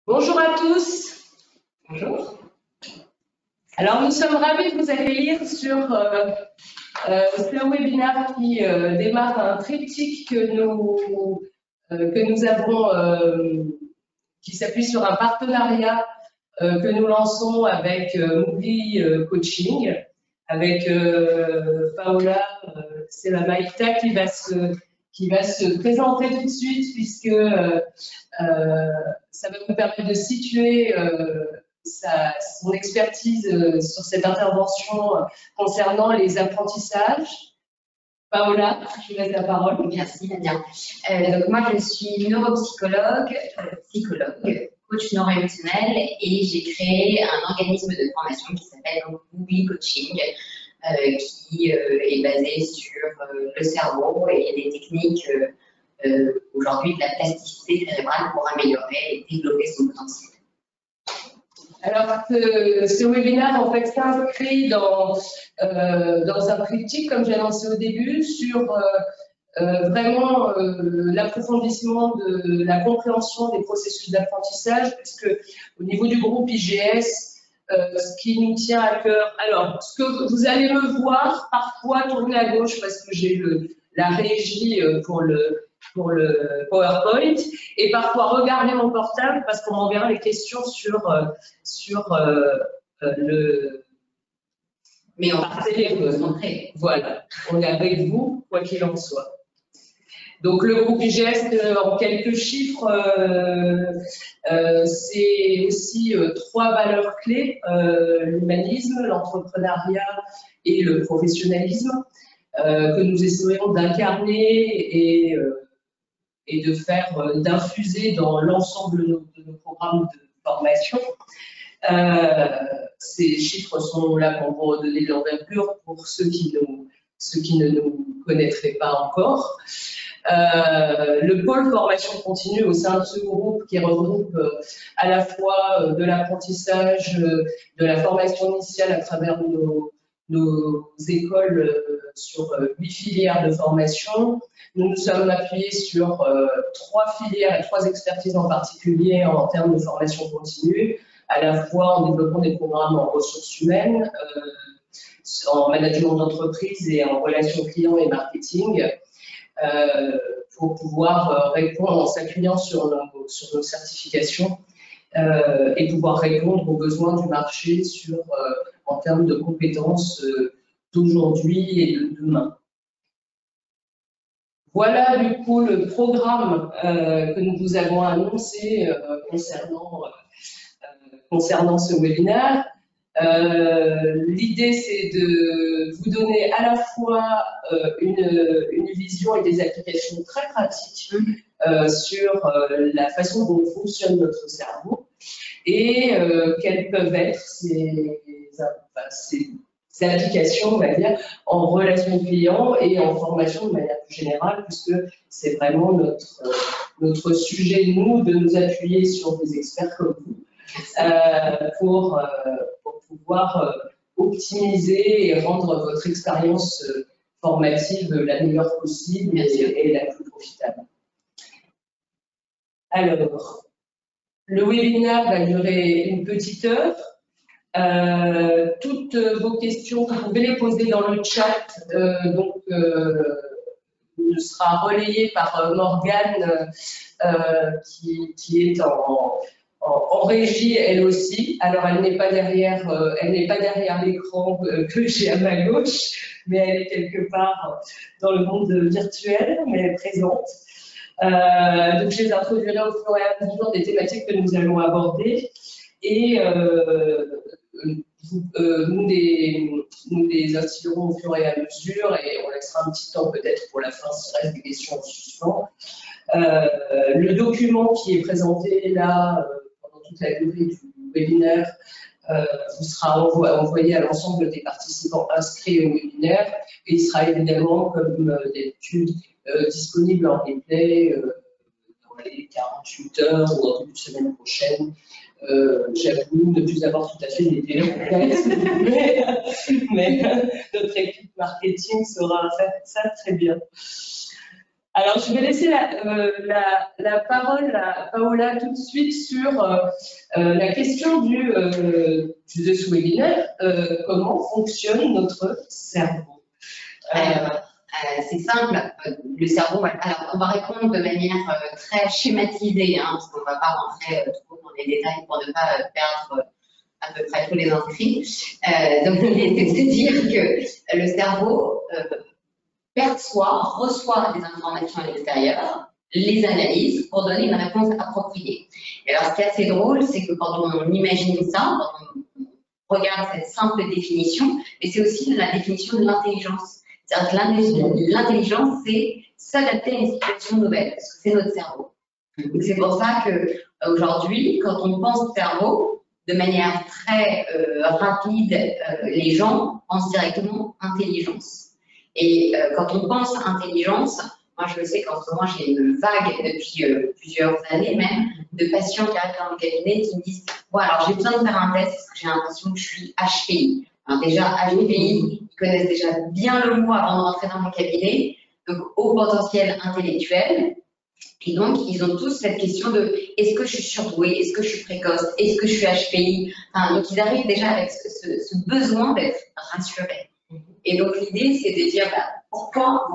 Bonjour à tous. Bonjour. Alors, nous sommes ravis de vous accueillir sur ce webinaire qui démarre un triptyque que nous avons, qui s'appuie sur un partenariat que nous lançons avec Movie Coaching, avec Paola Selamaita qui va se présenter tout de suite puisque ça va vous permettre de situer son expertise sur cette intervention concernant les apprentissages. Paola, je vous laisse la parole. Merci Nadia. Donc moi je suis neuropsychologue, coach neuroémotionnel et j'ai créé un organisme de formation qui s'appelle Movie Coaching qui est basé sur le cerveau et des techniques aujourd'hui de la plasticité cérébrale pour améliorer et développer son potentiel. Alors, ce webinaire, en fait, s'inscrit dans un triptyque, comme j'ai annoncé au début, sur vraiment l'approfondissement de la compréhension des processus d'apprentissage, puisque au niveau du groupe IGS, ce qui nous tient à cœur. Alors, ce que vous allez me voir parfois tourner à gauche parce que j'ai la régie pour le PowerPoint et parfois regarder mon portable parce qu'on m'enverra les questions sur le. Mais on va vous montrer. Voilà, on est avec vous, quoi qu'il en soit. Donc le groupe IGS, en quelques chiffres, c'est aussi 3 valeurs clés, l'humanisme, l'entrepreneuriat et le professionnalisme, que nous essayons d'incarner et de faire, d'infuser dans l'ensemble de nos programmes de formation. Ces chiffres sont là pour vous redonner de l'envergure pour ceux qui ne nous connaîtraient pas encore. Le pôle formation continue au sein de ce groupe qui regroupe à la fois de l'apprentissage, de la formation initiale à travers nos écoles sur 8 filières de formation. Nous nous sommes appuyés sur 3 filières et 3 expertises en particulier en termes de formation continue, à la fois en développant des programmes en ressources humaines, en management d'entreprise et en relations clients et marketing, pour pouvoir répondre en s'appuyant sur nos certifications et pouvoir répondre aux besoins du marché en termes de compétences d'aujourd'hui et de demain. Voilà du coup le programme que nous vous avons annoncé concernant ce webinaire. L'idée, c'est de vous donner à la fois une vision et des applications très pratiques sur la façon dont fonctionne notre cerveau et quelles peuvent être ces applications, on va dire, en relation client et en formation de manière plus générale, puisque c'est vraiment notre sujet, nous, de nous appuyer sur des experts comme vous pour pouvoir optimiser et rendre votre expérience formative la meilleure possible et la plus profitable. Alors, le webinaire va durer une petite heure. Toutes vos questions, vous pouvez les poser dans le chat, sera relayé par Morgane qui est en régie elle aussi. Alors elle n'est pas derrière l'écran que j'ai à ma gauche, mais elle est quelque part dans le monde virtuel, mais elle est présente. Donc je les introduirai au fur et à mesure des thématiques que nous allons aborder et nous les instillerons au fur et à mesure et on laissera un petit temps peut-être pour la fin s'il reste des questions en suspens. Le document qui est présenté là pendant toute la durée du webinaire vous sera envoyé à l'ensemble des participants inscrits au webinaire et il sera évidemment, comme d'habitude, disponible en replay dans les 48 heures ou en début de semaine prochaine. J'avoue ne plus avoir tout à fait les délais, mais notre équipe marketing saura faire ça très bien. Alors, je vais laisser la parole à Paola tout de suite sur la question de ce webinaire, comment fonctionne notre cerveau. C'est simple, le cerveau, alors on va répondre de manière très schématisée, hein, parce qu'on ne va pas rentrer trop dans les détails pour ne pas perdre à peu près tous les inscrits. Donc l'idée, c'est de dire que le cerveau reçoit des informations à l'extérieur, les analyse pour donner une réponse appropriée. Et alors ce qui est assez drôle, c'est que quand on imagine ça, quand on regarde cette simple définition, mais c'est aussi la définition de l'intelligence. C'est-à-dire que l'intelligence, c'est s'adapter à une situation nouvelle, parce que c'est notre cerveau. Donc c'est pour ça qu'aujourd'hui, quand on pense cerveau, de manière très rapide, les gens pensent directement intelligence. Et quand on pense intelligence, moi je le sais qu'en ce moment j'ai une vague depuis plusieurs années même de patients qui arrivent dans le cabinet qui me disent « Bon alors j'ai besoin de faire un test parce que j'ai l'impression que je suis HPI ». Alors déjà, HPI, ils connaissent déjà bien le mot avant de rentrer dans mon cabinet, donc haut potentiel intellectuel. Et donc, ils ont tous cette question de est-ce que je suis surdouée, est-ce que je suis précoce, est-ce que je suis HPI. Enfin, donc, ils arrivent déjà avec ce besoin d'être rassurés. Et donc, l'idée, c'est de dire pourquoi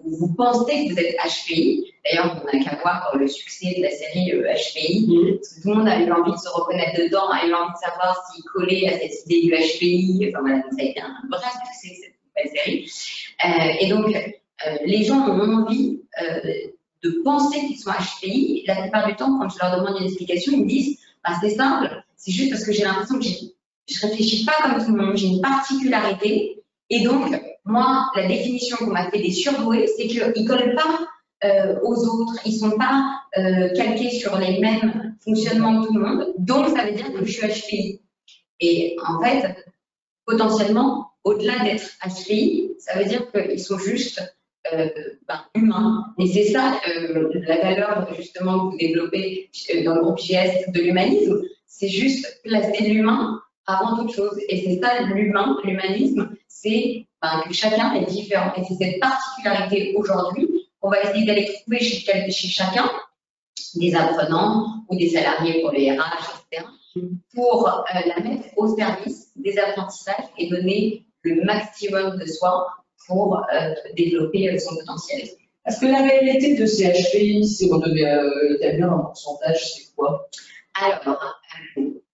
vous pensez que vous êtes HPI. D'ailleurs, on n'a qu'à voir le succès de la série HPI, parce que tout le monde a eu envie de se reconnaître dedans, a eu envie de savoir s'il collait à cette idée du HPI. Enfin, voilà, ça a été un vrai succès, cette nouvelle série. Et donc, les gens ont envie de penser qu'ils sont HPI. La plupart du temps, quand je leur demande une explication, ils me disent c'est simple, c'est juste parce que j'ai l'impression que je ne réfléchis pas comme tout le monde, j'ai une particularité. Et donc, moi, la définition qu'on m'a fait des surdoués, c'est qu'ils ne collent pas aux autres, ils ne sont pas calqués sur les mêmes fonctionnements que tout le monde. Donc, ça veut dire que je suis HPI. Et en fait, potentiellement, au-delà d'être HPI, ça veut dire qu'ils sont juste humains. Et c'est ça la valeur justement que vous développez dans le groupe JS de l'humanisme, c'est juste placer l'humain avant toute chose. Et c'est ça l'humanisme, c'est que chacun est différent. Et c'est cette particularité aujourd'hui qu'on va essayer d'aller trouver chez chacun, des apprenants ou des salariés pour les RH, etc., pour la mettre au service des apprentissages et donner le maximum de soi pour développer son potentiel. Parce que la réalité de ces HPI, si on devait établir un pourcentage, c'est quoi? Alors,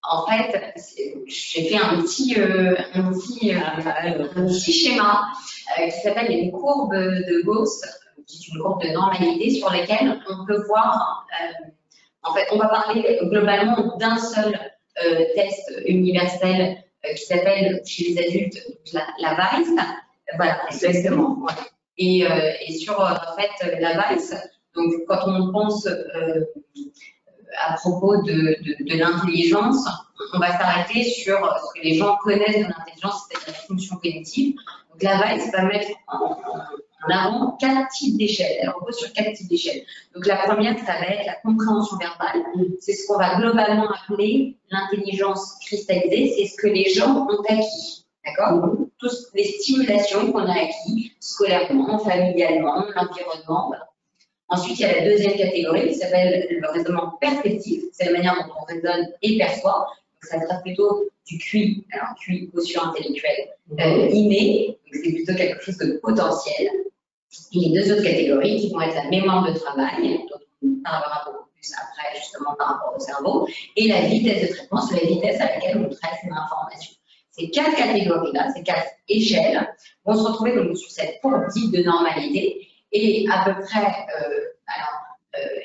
en fait, j'ai fait un petit schéma qui s'appelle une courbe de Gauss, qui est une courbe de normalité sur laquelle on peut voir, en fait, on va parler globalement d'un seul test universel qui s'appelle chez les adultes la VICE. Voilà, exactement. Ouais. Et sur en fait la VICE, donc quand on pense à propos de l'intelligence, on va s'arrêter sur ce que les gens connaissent de l'intelligence, c'est-à-dire la fonction cognitive. Donc la VICE va mettre en avant 4 types d'échelles. Elle repose sur 4 types d'échelles. Donc la première, ça va être la compréhension verbale. C'est ce qu'on va globalement appeler l'intelligence cristallisée. C'est ce que les gens ont acquis. D'accord? Toutes les stimulations qu'on a acquis, scolairement, familialement, l'environnement. Voilà. Ensuite, il y a la deuxième catégorie qui s'appelle le raisonnement perceptif. C'est la manière dont on raisonne et perçoit. Donc, ça traite plutôt du QI, alors QI, quotient intellectuel, inné. Donc, c'est plutôt quelque chose de potentiel. Et les deux autres catégories qui vont être la mémoire de travail, dont on parlera beaucoup plus après, justement, par rapport au cerveau, et la vitesse de traitement, c'est la vitesse à laquelle on traite une information. Ces 4 catégories-là, ces 4 échelles, vont se retrouver donc sur cette courbe dite de normalité. Et à peu près,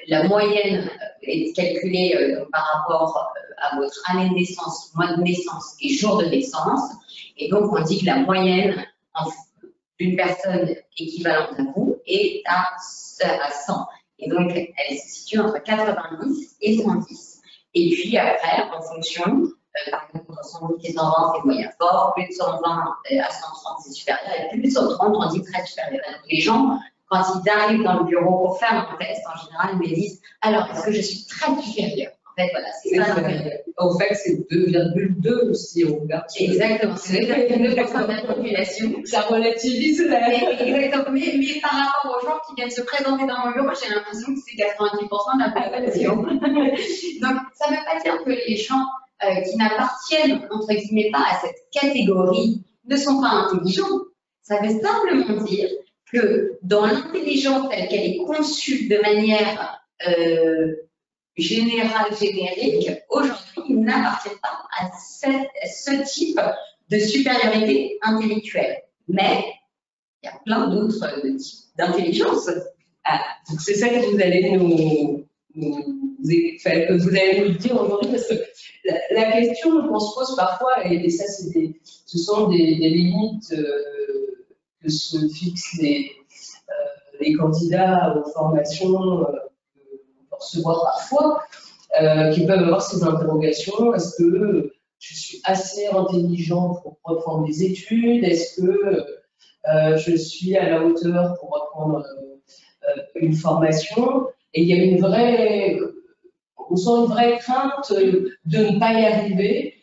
la moyenne est calculée par rapport à votre année de naissance, mois de naissance et jour de naissance. Et donc, on dit que la moyenne d'une personne équivalente à vous est à 100. Et donc, elle se situe entre 90 et 110. Et puis après, en fonction, par exemple, entre 110 et 120, c'est moyen fort, plus de 120 à 130, c'est supérieur, et plus de 130, on dit très supérieur. Donc, les gens, quand ils arrivent dans le bureau pour faire un test, en général, ils me disent « Alors, est-ce que je suis très supérieure ?» fait, voilà, c'est ça l'intérêt. En fait, c'est 2,2 si on regarde. Exactement, c'est 2,2% de la population. Ça relativise Exactement, mais par rapport aux gens qui viennent se présenter dans mon bureau, j'ai l'impression que c'est 90% de la population. Donc, ça ne veut pas dire que les gens qui n'appartiennent, entre guillemets, pas à cette catégorie ne sont pas intelligents. Ça veut simplement dire que dans l'intelligence telle qu'elle est conçue de manière générale, générique, aujourd'hui, ils n'appartiennent pas à ce type de supériorité intellectuelle. Mais il y a plein d'autres types d'intelligence. Donc c'est ça que vous allez que vous allez nous dire aujourd'hui, parce que la question qu'on se pose parfois, et ça, ce sont des limites que se fixent les candidats aux formations qu'on peut recevoir parfois, qui peuvent avoir ces interrogations. Est-ce que je suis assez intelligent pour reprendre des études? Est-ce que je suis à la hauteur pour reprendre une formation? Et il y a on sent une vraie crainte de ne pas y arriver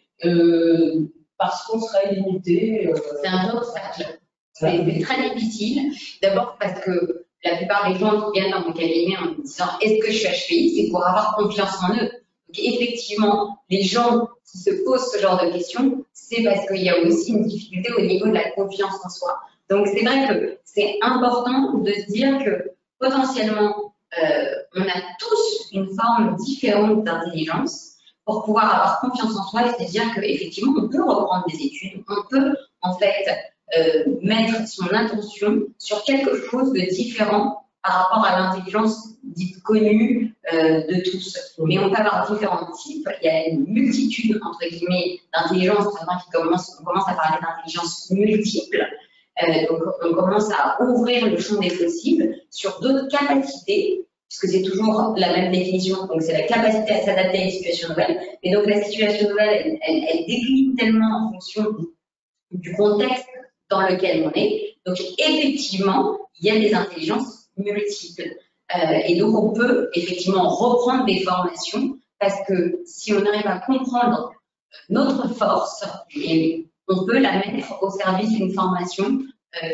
parce qu'on serait limité. C'est un vrai obstacle. C'est très difficile. D'abord parce que la plupart des gens qui viennent dans mon cabinet en me disant est-ce que je suis HPI, c'est pour avoir confiance en eux. Donc effectivement, les gens qui se posent ce genre de questions, c'est parce qu'il y a aussi une difficulté au niveau de la confiance en soi. Donc c'est vrai que c'est important de se dire que potentiellement, on a tous une forme différente d'intelligence pour pouvoir avoir confiance en soi et se dire qu'effectivement, on peut reprendre des études, on peut en fait mettre son attention sur quelque chose de différent par rapport à l'intelligence dite connue de tous. Mais on peut avoir différents types. Il y a une multitude, entre guillemets, d'intelligence. Maintenant, on commence à parler d'intelligence multiple. Donc, on commence à ouvrir le champ des possibles sur d'autres capacités, puisque c'est toujours la même définition. Donc, c'est la capacité à s'adapter à une situation nouvelle. Et donc, la situation nouvelle, elle décline tellement en fonction du contexte dans lequel on est. Donc, effectivement, il y a des intelligences multiples. Et donc, on peut effectivement reprendre des formations parce que si on arrive à comprendre notre force, on peut la mettre au service d'une formation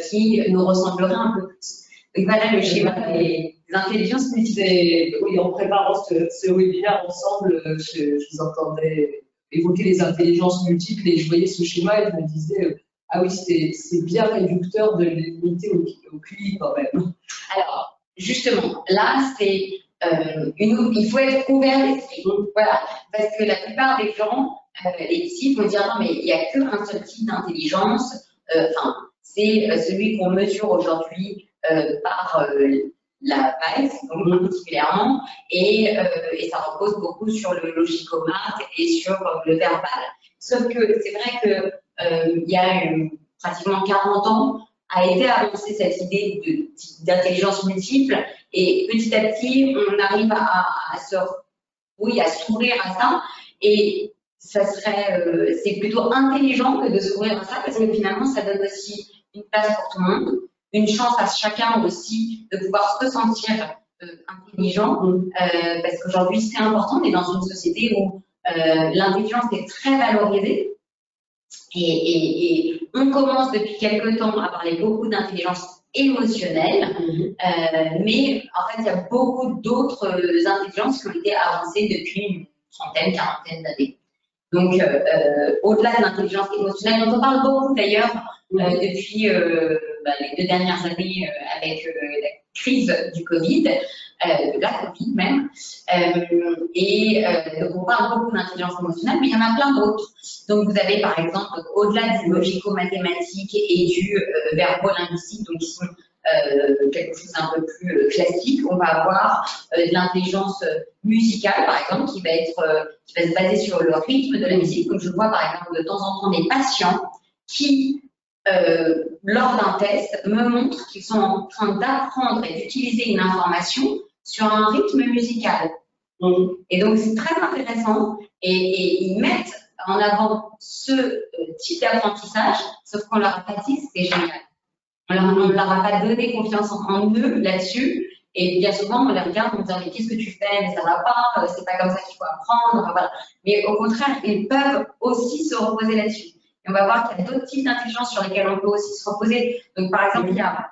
qui nous ressemblerait un peu plus. Donc, voilà le schéma des intelligences multiples. Oui, en préparant ce webinaire ensemble, je vous entendais évoquer les intelligences multiples et je voyais ce schéma et je me disais ah oui, c'est bien réducteur de les limiter au QI quand même. Alors, justement, là, c'est il faut être ouvert d'esprit. Voilà, parce que la plupart des gens, les psys, vont dire non, mais il n'y a qu'un seul type d'intelligence. C'est celui qu'on mesure aujourd'hui par la PAES, donc particulièrement, et ça repose beaucoup sur le logicomate et sur le verbal. Sauf que c'est vrai que il y a pratiquement 40 ans, a été avancée cette idée d'intelligence multiple et petit à petit, on arrive à s'ouvrir à ça et ça serait, c'est plutôt intelligent que de s'ouvrir à ça parce que finalement, ça donne aussi une place pour tout le monde, une chance à chacun aussi de pouvoir se sentir intelligent parce qu'aujourd'hui, c'est important, on est dans une société où l'intelligence est très valorisée. Et on commence depuis quelque temps à parler beaucoup d'intelligence émotionnelle, mais en fait, il y a beaucoup d'autres intelligences qui ont été avancées depuis une trentaine, quarantaine d'années. Donc, au-delà de l'intelligence émotionnelle, dont on parle beaucoup d'ailleurs depuis les 2 dernières années avec la crise du Covid, de la Covid même, donc on parle beaucoup d'intelligence émotionnelle, mais il y en a plein d'autres. Donc vous avez par exemple, au-delà du logico-mathématique et du verbo-linguistique, donc qui sont quelque chose d'un peu plus classique, on va avoir de l'intelligence musicale, par exemple, qui va se baser sur le rythme de la musique. Donc je vois par exemple de temps en temps des patients qui, lors d'un test, me montrent qu'ils sont en train d'apprendre et d'utiliser une information sur un rythme musical. Et donc c'est très intéressant et ils mettent en avant ce type d'apprentissage, sauf qu'on leur a pas dit que c'était génial. On ne leur a pas donné confiance en eux là-dessus Et bien souvent, on les regarde, on dit mais qu'est-ce que tu fais, mais ça va pas, c'est pas comme ça qu'il faut apprendre, voilà. Mais au contraire, ils peuvent aussi se reposer là-dessus. Et on va voir qu'il y a d'autres types d'intelligence sur lesquels on peut aussi se reposer. Donc par exemple, il y a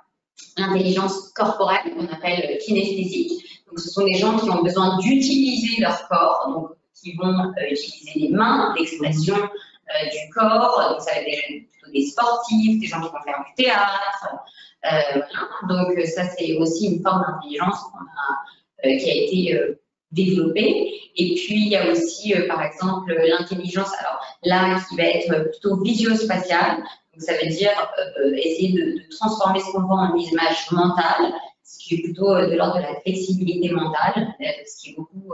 l'intelligence corporelle qu'on appelle kinesthésique. Donc ce sont des gens qui ont besoin d'utiliser leur corps, donc qui vont utiliser les mains, l'expression du corps. Donc ça va être plutôt des sportifs, des gens qui vont faire du théâtre. Voilà. Donc ça c'est aussi une forme d'intelligence qui a été développée. Et puis il y a aussi par exemple l'intelligence, alors là qui va être plutôt visio-spatiale. Donc ça veut dire essayer de transformer ce qu'on voit en image mentale, ce qui est plutôt de l'ordre de la flexibilité mentale, ce qui est beaucoup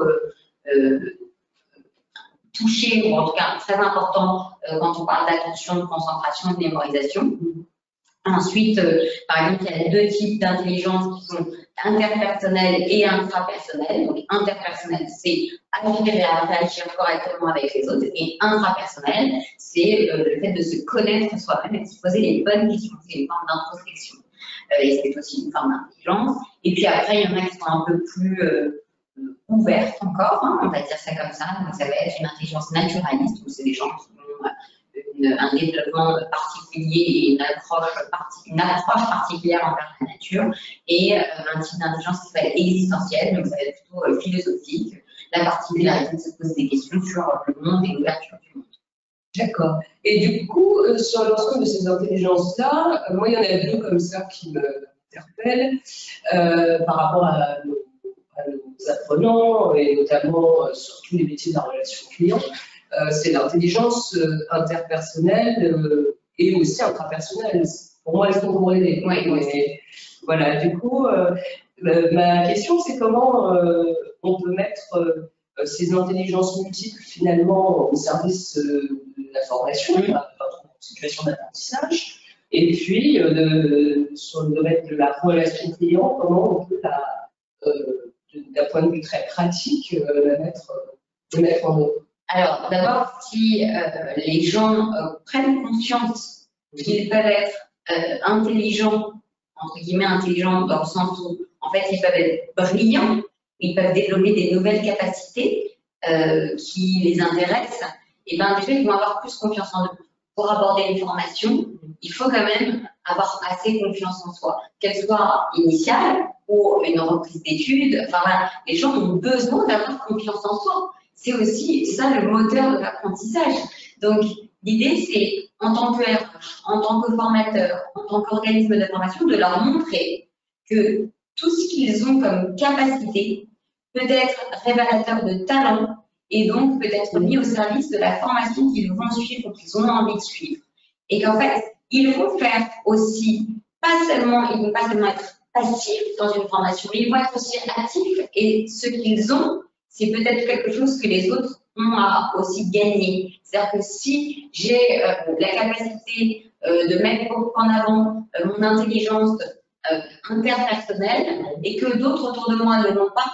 touché, ou en tout cas très important quand on parle d'attention, de concentration, de mémorisation. Ensuite, par exemple, il y a deux types d'intelligence qui sont interpersonnelles et intrapersonnelles. Donc, interpersonnelle, c'est arriver à réagir correctement avec les autres. Et intrapersonnelle, c'est le fait de se connaître soi-même et de se poser les bonnes questions. C'est une forme d'introspection. Et c'est aussi une forme d'intelligence. Et puis après, il y en a qui sont un peu plus ouvertes encore, hein, on va dire ça comme ça. Donc, ça va être une intelligence naturaliste, où c'est des gens qui ont un développement particulier et une approche particulière envers la nature, et un type d'intelligence qui va être existentielle, donc ça va être plutôt philosophique, la particularité de se poser des questions sur le monde et l'ouverture du monde. D'accord. Et du coup, sur l'ensemble de ces intelligences-là, moi, il y en a deux comme ça qui m'interpellent par rapport à nos apprenants, et notamment sur tous les métiers de la relation client. C'est l'intelligence interpersonnelle et aussi intrapersonnelle. Pour moi, elles sont corrélées. Oui. Voilà, du coup, ma question, c'est comment on peut mettre ces intelligences multiples finalement au service de la formation, dans une situation d'apprentissage, et puis sur le domaine de la relation client, comment on peut, d'un point de vue très pratique, la mettre en œuvre. Alors, d'abord, si les gens prennent conscience qu'ils peuvent être intelligents, entre guillemets intelligents, dans le sens où, en fait, ils peuvent être brillants, ils peuvent développer des nouvelles capacités qui les intéressent, et bien déjà, ils vont avoir plus confiance en eux. Pour aborder une formation, il faut quand même avoir assez confiance en soi, qu'elle soit initiale ou une reprise d'études. Enfin voilà, les gens ont besoin d'avoir confiance en soi. C'est aussi ça le moteur de l'apprentissage. Donc, l'idée, c'est, en tant que RH, en tant que formateur, en tant qu'organisme de formation, de leur montrer que tout ce qu'ils ont comme capacité peut être révélateur de talent et donc peut être mis au service de la formation qu'ils vont suivre ou qu'ils ont envie de suivre. Et qu'en fait, ils vont faire aussi, ils vont pas seulement être passifs dans une formation, mais ils vont être aussi actifs, et ce qu'ils ont, c'est peut-être quelque chose que les autres ont à aussi gagner. C'est-à-dire que si j'ai la capacité de mettre en avant mon intelligence interpersonnelle et que d'autres autour de moi ne l'ont pas,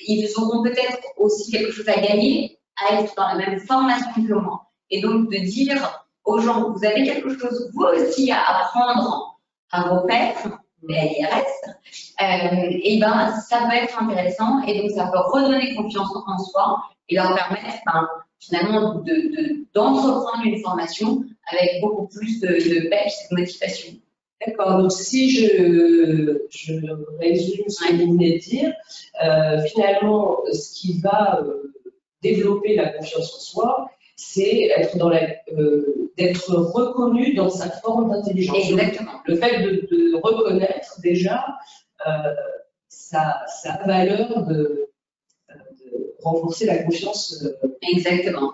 ils auront peut-être aussi quelque chose à gagner à être dans la même formation que moi. Et donc de dire aux gens, vous avez quelque chose vous aussi à apprendre à vos pairs, mais à l'IRS, et ben ça peut être intéressant, et donc ça peut redonner confiance en soi et leur permettre finalement d'entreprendre une formation avec beaucoup plus de peps et de motivation. D'accord, donc si je résume ce que vous venez de dire, finalement, ce qui va développer la confiance en soi, c'est d'être reconnu dans sa forme d'intelligence. Exactement. Le fait de reconnaître déjà sa valeur de renforcer la confiance. Exactement.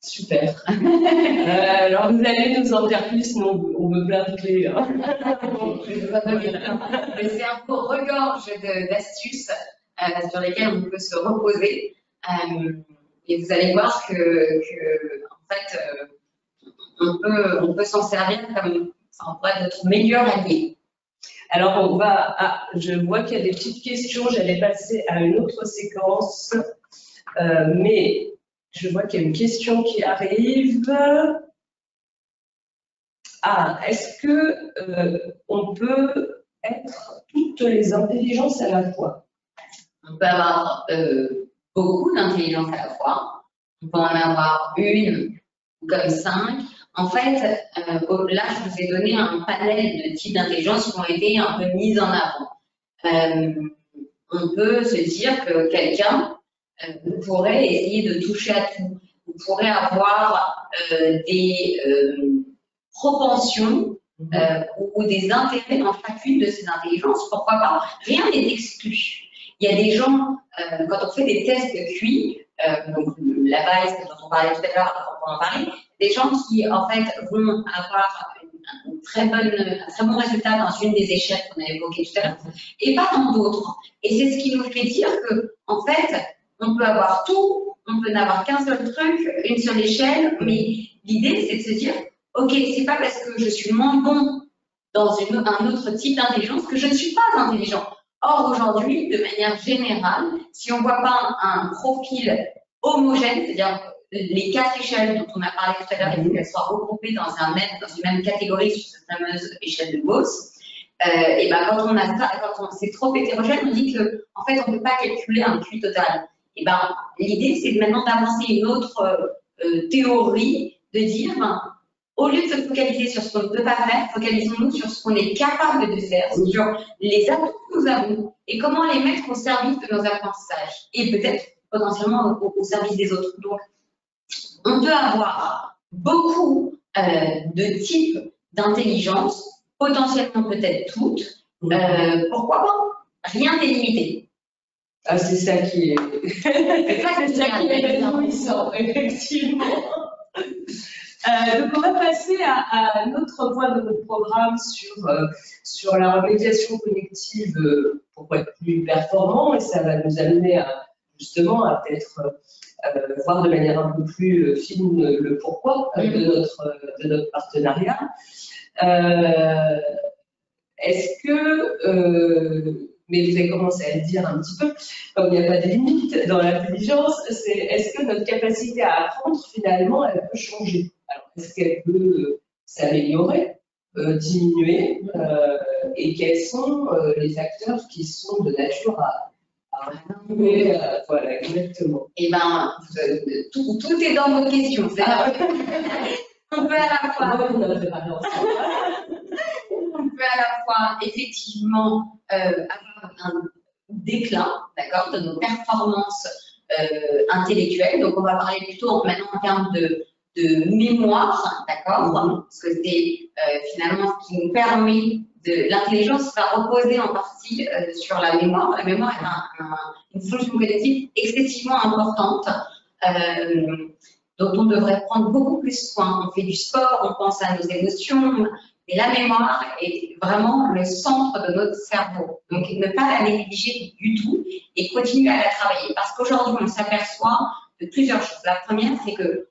Super. Alors vous allez nous en dire plus, sinon on me plaint toutes les. C'est un peu regorge d'astuces sur lesquelles on peut se reposer. Et vous allez voir que en fait, on peut s'en servir comme ça pourrait être notre meilleur allié. Alors je vois qu'il y a des petites questions. J'allais passer à une autre séquence, mais je vois qu'il y a une question qui arrive. Est-ce que on peut être toutes les intelligences à la fois? On peut avoir beaucoup d'intelligence à la fois. On peut en avoir une ou comme 5. En fait, là, je vous ai donné un panel de types d'intelligence qui ont été un peu mis en avant. On peut se dire que quelqu'un pourrait essayer de toucher à tout. Vous pourrez avoir des propensions ou des intérêts dans chacune de ces intelligences. Pourquoi pas? Rien n'est exclu. Il y a des gens, quand on fait des tests QI, donc la base dont on parlait tout à l'heure, on en parlait, des gens qui en fait vont avoir un très bon résultat dans une des échelles qu'on a évoquées tout à l'heure, et pas dans d'autres. Et c'est ce qui nous fait dire que en fait, on peut avoir tout, on peut n'avoir qu'un seul truc, une seule échelle, mais l'idée c'est de se dire, ok, c'est pas parce que je suis moins bon dans un autre type d'intelligence que je ne suis pas intelligent. Or, aujourd'hui, de manière générale, si on ne voit pas un profil homogène, c'est-à-dire les 4 échelles dont on a parlé tout à l'heure, il faut qu'elles soient regroupées dans une même catégorie sur cette fameuse échelle de Gauss. Et ben, quand on a ça, quand c'est trop hétérogène, on dit que en fait, on ne peut pas calculer un QI total. Et ben, l'idée, c'est maintenant d'avancer une autre théorie, de dire, ben, au lieu de se focaliser sur ce qu'on ne peut pas faire, focalisons-nous sur ce qu'on est capable de faire, sur les atouts que nous avons et comment les mettre au service de nos apprentissages et peut-être potentiellement au service des autres. Donc, on peut avoir beaucoup de types d'intelligence, potentiellement peut-être toutes. Pourquoi pas? Rien n'est limité. Ah, c'est ça qui est. C'est ça qui est réjouissant, effectivement. Donc on va passer à un autre point de notre programme sur la remédiation cognitive pour être plus performant, et ça va nous amener justement à peut-être voir de manière un peu plus fine le pourquoi de notre partenariat. Est-ce que, mais vous avez commencé à le dire un petit peu, comme il n'y a pas de limite dans l'intelligence, est-ce que notre capacité à apprendre, finalement, elle peut changer? Alors, est-ce qu'elle peut s'améliorer, diminuer, et quels sont les facteurs qui sont de nature à influer, voilà, exactement. Eh bien, tout est dans vos questions. On peut à la fois. On peut à la fois effectivement avoir un déclin, d'accord, de nos performances intellectuelles. Donc, on va parler plutôt maintenant en termes de mémoire, d'accord, parce que c'est finalement ce qui nous permet l'intelligence va reposer en partie sur la mémoire. La mémoire est une fonction cognitive excessivement importante. Dont on devrait prendre beaucoup plus soin. On fait du sport, on pense à nos émotions, et la mémoire est vraiment le centre de notre cerveau. Donc, ne pas la négliger du tout et continuer à la travailler. Parce qu'aujourd'hui, on s'aperçoit de plusieurs choses. La première, c'est que,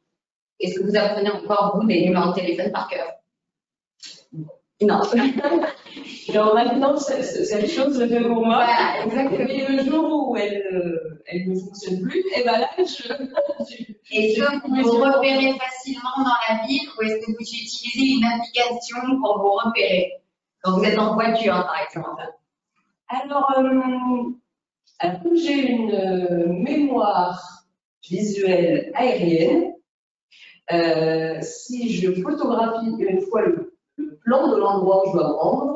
est-ce que vous apprenez encore, vous, des numéros de téléphone par cœur? Non. Alors maintenant, cette chose le fait pour moi. Voilà, exactement. Mais le jour où elle ne fonctionne plus, et ben là, Est-ce que vous repérez facilement dans la ville ou est-ce que vous utilisez une application pour vous repérer quand vous êtes en voiture, par exemple? Alors comme j'ai une mémoire visuelle aérienne, si je photographie une fois le plan de l'endroit où je dois me rendre,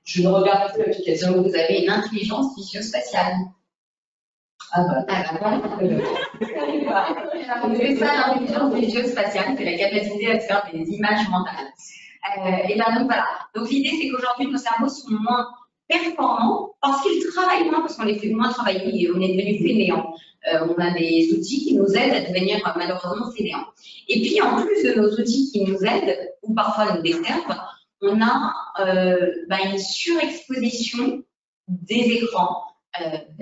je ne regarde plus l'application. Donc, vous avez une intelligence visuospatiale. Ah bah. C'est ça l'intelligence visuospatiale, c'est la capacité à faire des images mentales. Et bien donc voilà. Donc l'idée c'est qu'aujourd'hui nos cerveaux sont moins performants parce qu'ils travaillent moins, parce qu'on les fait moins travailler et on est devenu fainéants. On a des outils qui nous aident à devenir malheureusement fainéants. Et puis en plus de nos outils qui nous aident, ou parfois nous desservent, on a une surexposition des écrans.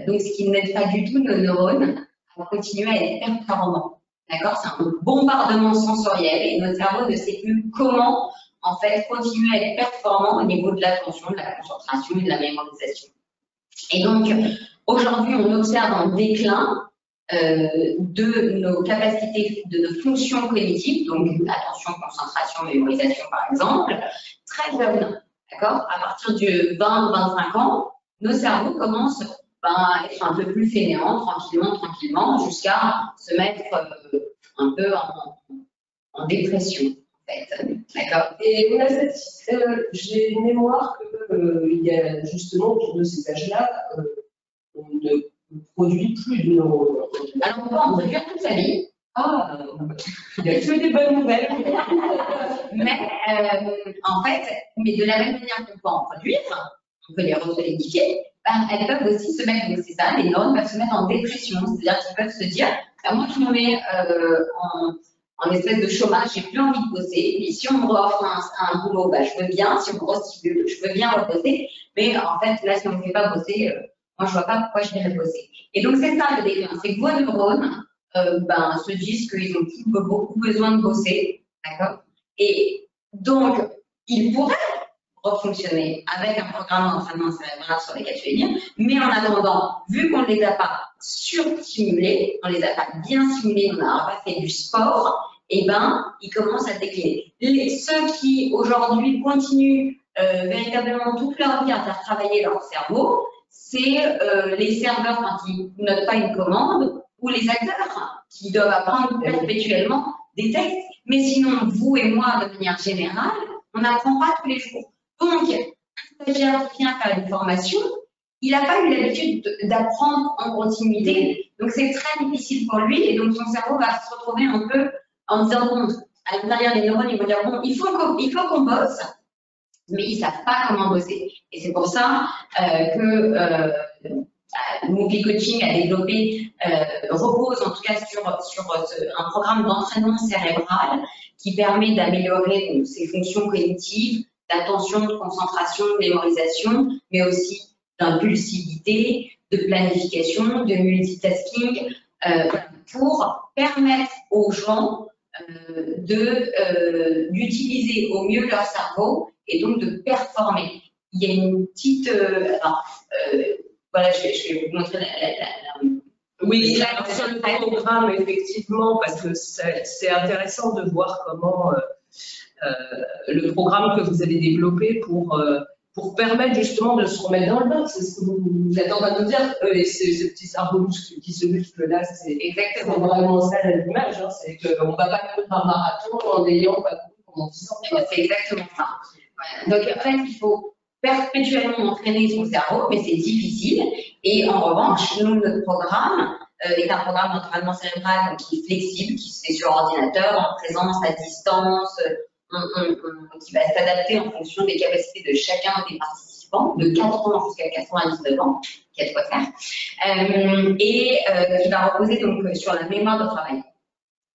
Donc, ce qui n'aide pas du tout nos neurones à continuer à être performants. D'accord? C'est un bombardement sensoriel et notre cerveau ne sait plus comment, en fait, continuer à être performant au niveau de l'attention, de la concentration et de la mémorisation. Et donc, aujourd'hui, on observe un déclin de nos capacités, de nos fonctions cognitives, donc attention, concentration, mémorisation, par exemple, très jeune. D'accord? À partir de 20-25 ans, nos cerveaux commencent être un peu plus fainéant, tranquillement, jusqu'à se mettre un peu en dépression, en fait. D'accord. Et on a j'ai une mémoire qu'il y a justement autour de ces âges-là, on ne produit plus de neurones. Alors, on peut en produire toute sa vie. Ah, il y a que des bonnes nouvelles. Mais en fait, mais de la même manière qu'on peut en produire, on peut les resolidifier, elles peuvent aussi se mettre, donc c'est ça, les neurones peuvent se mettre en dépression, c'est-à-dire qu'ils peuvent se dire, moi je me mets en espèce de chômage, j'ai plus envie de bosser, et si on me offre un boulot, je veux bien, si on me restimule, je veux bien rebosser, mais en fait, là, si on ne me fait pas bosser, moi je vois pas pourquoi je viens bosser. Et donc c'est ça le déclin, c'est que vos neurones se disent qu'ils ont plus beaucoup besoin de bosser, d'accord? Et donc, ils pourraient refonctionner avec un programme d'entraînement cérébral sur lesquels je vais venir, mais en attendant, vu qu'on ne les a pas surstimulés, on ne les a pas bien stimulés, on n'a pas fait du sport, ils commencent à décliner. Ceux qui aujourd'hui continuent véritablement toute leur vie à faire travailler leur cerveau, c'est les serveurs quand ils notent pas une commande, ou les acteurs qui doivent apprendre perpétuellement des textes. Mais sinon, vous et moi, de manière générale, on n'apprend pas tous les jours. Donc, un stagiaire qui vient faire une formation, il n'a pas eu l'habitude d'apprendre en continuité. Donc, c'est très difficile pour lui. Et donc, son cerveau va se retrouver un peu en disant, bon, à l'intérieur des neurones, ils vont dire, bon, il faut qu'on bosse, mais ils ne savent pas comment bosser. Et c'est pour ça que Movie Coaching a développé, repose en tout cas sur un programme d'entraînement cérébral qui permet d'améliorer ses fonctions cognitives, d'attention, de concentration, de mémorisation, mais aussi d'impulsivité, de planification, de multitasking, pour permettre aux gens d'utiliser au mieux leur cerveau et donc de performer. Il y a une petite... voilà, je vais vous montrer oui, sur le programme, effectivement, parce que c'est intéressant de voir comment le programme que vous avez développé pour permettre justement de se remettre dans le bain. C'est ce que vous êtes en train de nous dire. Et ces petits cerveaux qui se musclent là, c'est exactement vraiment ça l'image. Hein, c'est qu'on ne va pas courir un marathon en n'ayant pas couru pendant 10 ans. C'est exactement ça. Voilà. Donc en fait, il faut perpétuellement entraîner son cerveau, mais c'est difficile. Et en revanche, nous, notre programme est un programme d'entraînement cérébral qui est flexible, qui se fait sur ordinateur, en présence, à distance, qui va s'adapter en fonction des capacités de chacun des participants, de 4 ans jusqu'à 99 ans, qui a de quoi faire, et qui va reposer donc sur la mémoire de travail.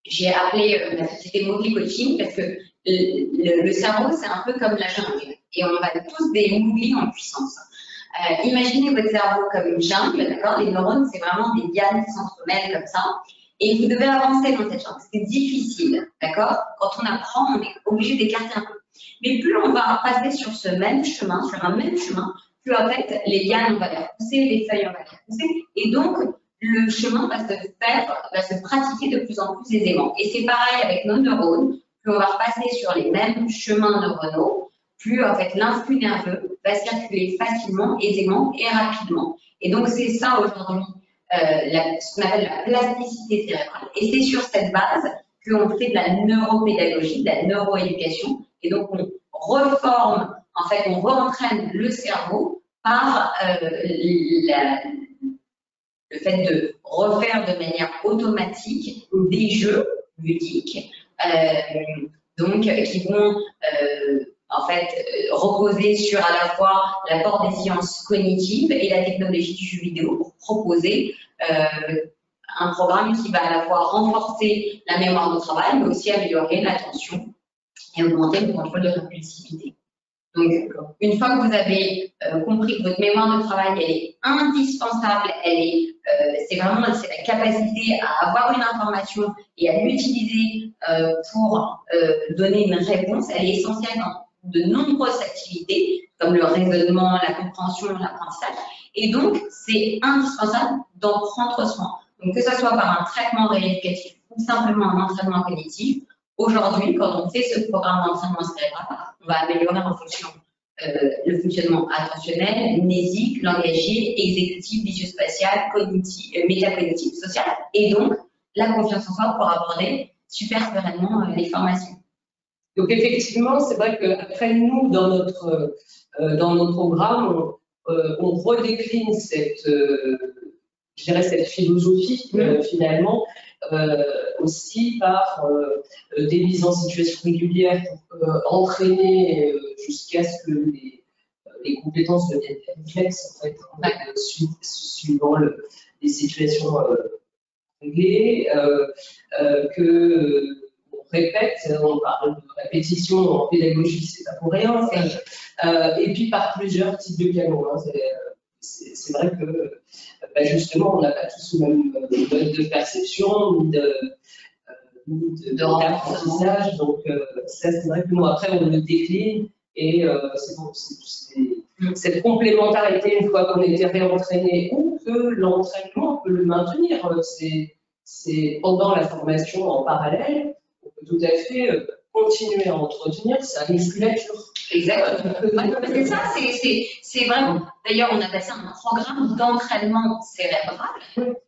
J'ai appelé la société Movie Coaching parce que le cerveau, c'est un peu comme la jungle. Et on va tous des movies en puissance. Imaginez votre cerveau comme une jungle, d'accord? Les neurones, c'est vraiment des lianes qui s'entremêlent comme ça. Et vous devez avancer dans cette jungle. C'est difficile, d'accord? Quand on apprend, on est obligé d'écarter un peu. Mais plus on va passer sur ce même chemin, sur un même chemin, plus en fait, les lianes, on va les repousser, les feuilles, on va les repousser. Et donc, le chemin va se pratiquer de plus en plus aisément. Et c'est pareil avec nos neurones. Plus on va repasser sur les mêmes chemins neuronaux, plus en fait l'influx nerveux va circuler facilement, aisément et rapidement. Et donc c'est ça aujourd'hui ce qu'on appelle la plasticité cérébrale. Et c'est sur cette base qu'on fait de la neuropédagogie, de la neuroéducation. Et donc on reforme, en fait on re-entraîne le cerveau par le fait de refaire de manière automatique des jeux ludiques, donc qui vont en fait reposer sur à la fois l'apport des sciences cognitives et la technologie du jeu vidéo pour proposer un programme qui va à la fois renforcer la mémoire de travail, mais aussi améliorer l'attention et augmenter le contrôle de l'impulsivité. Donc, une fois que vous avez compris que votre mémoire de travail, elle est indispensable, c'est vraiment la capacité à avoir une information et à l'utiliser pour donner une réponse, elle est essentielle dans de nombreuses activités, comme le raisonnement, la compréhension, l'apprentissage. Et donc, c'est indispensable d'en prendre soin. Donc, que ce soit par un traitement rééducatif ou simplement un entraînement cognitif, aujourd'hui, quand on fait ce programme d'entraînement cérébral, on va améliorer en fonction le fonctionnement attentionnel, mnésique, langagier, exécutif, visuospatial, cognitif, métacognitif, social, et donc la confiance en soi pour aborder super sereinement les formations. Donc effectivement, c'est vrai qu'après nous, dans nos programmes, on redécline je dirais cette philosophie finalement aussi par des mises en situation régulière pour entraîner jusqu'à ce que les compétences deviennent réflexes en fait, suivant les situations réglées, que on répète, on parle de répétition en pédagogie, c'est pas pour rien, et puis par plusieurs types de canaux. Hein, c'est vrai que justement, on n'a pas tous le même mode de perception, ni d'apprentissage. Donc, ça, c'est vrai que nous, après, on le décline et cette complémentarité, une fois qu'on était réentraîné, ou que l'entraînement peut le maintenir. C'est pendant la formation en parallèle, on peut tout à fait continuer à entretenir sa musculature. Exactement. C'est ça, c'est vraiment. D'ailleurs, on appelle ça un programme d'entraînement cérébral,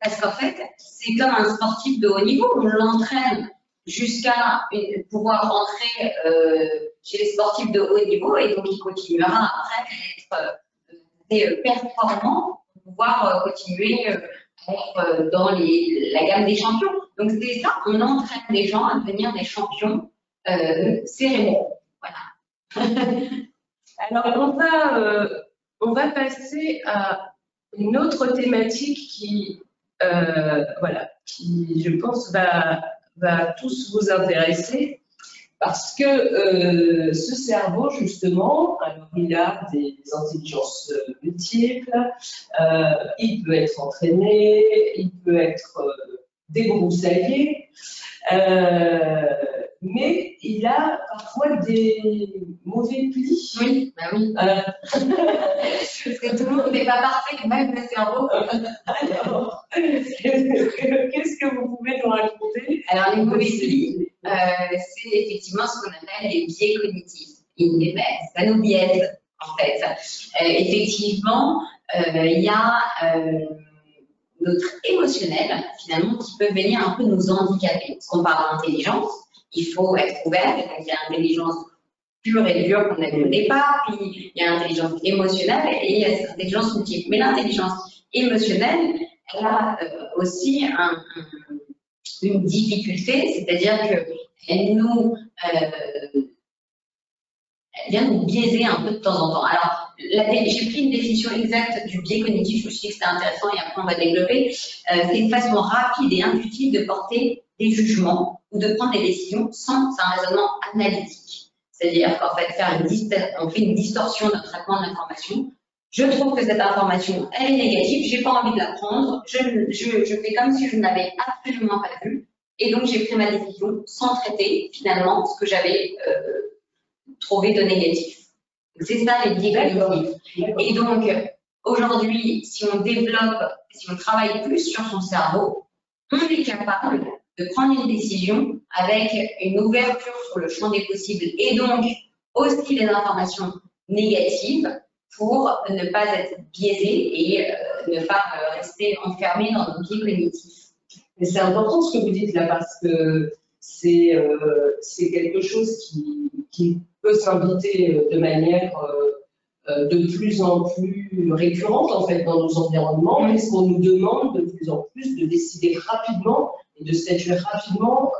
parce qu'en fait, c'est comme un sportif de haut niveau. On l'entraîne jusqu'à pouvoir entrer chez les sportifs de haut niveau, et donc il continuera après à être performant pour pouvoir continuer à être dans la gamme des champions. Donc c'est ça, on entraîne les gens à devenir des champions cérébraux. Voilà. Alors, on va passer à une autre thématique qui, je pense, va tous vous intéresser, parce que ce cerveau, justement, alors, il a des intelligences multiples, il peut être entraîné, il peut être débroussaillé, mais il a parfois des mauvais plis. Oui, bah oui. Parce que tout le monde n'est pas parfait, même le cerveau. Alors, qu'est-ce que vous pouvez nous raconter? Alors, les mauvais plis, c'est effectivement ce qu'on appelle les biais cognitifs. Ça nous biaise, en fait. Effectivement, il y a notre émotionnel, finalement, qui peut venir un peu nous handicaper. Parce qu'on parle d'intelligence, il faut être ouvert, donc il y a l'intelligence pure et dure qu'on a vu au départ, puis il y a l'intelligence émotionnelle et il y a cette intelligence multiple. Mais l'intelligence émotionnelle, elle a aussi une difficulté, c'est-à-dire qu'elle vient nous biaiser un peu de temps en temps. Alors, j'ai pris une définition exacte du biais cognitif, je me suis dit que c'était intéressant et après on va développer. C'est une façon rapide et intuitive de porter des jugements ou de prendre des décisions sans un raisonnement analytique. C'est-à-dire qu'en fait, on fait une distorsion d'un traitement de l'information. Je trouve que cette information, elle est négative, j'ai pas envie de la prendre, je fais comme si je ne l'avais absolument pas vue, et donc j'ai pris ma décision sans traiter finalement ce que j'avais trouvé de négatif. C'est ça les biais cognitifs. Et donc, aujourd'hui, si on travaille plus sur son cerveau, on est capable de prendre une décision avec une ouverture sur le champ des possibles et donc aussi les informations négatives pour ne pas être biaisé et ne pas rester enfermé dans nos biais cognitifs. Mais c'est important ce que vous dites là parce que c'est quelque chose qui peut s'inviter de manière de plus en plus récurrente en fait dans nos environnements, parce qu'on nous demande de plus en plus de décider rapidement et de statuer rapidement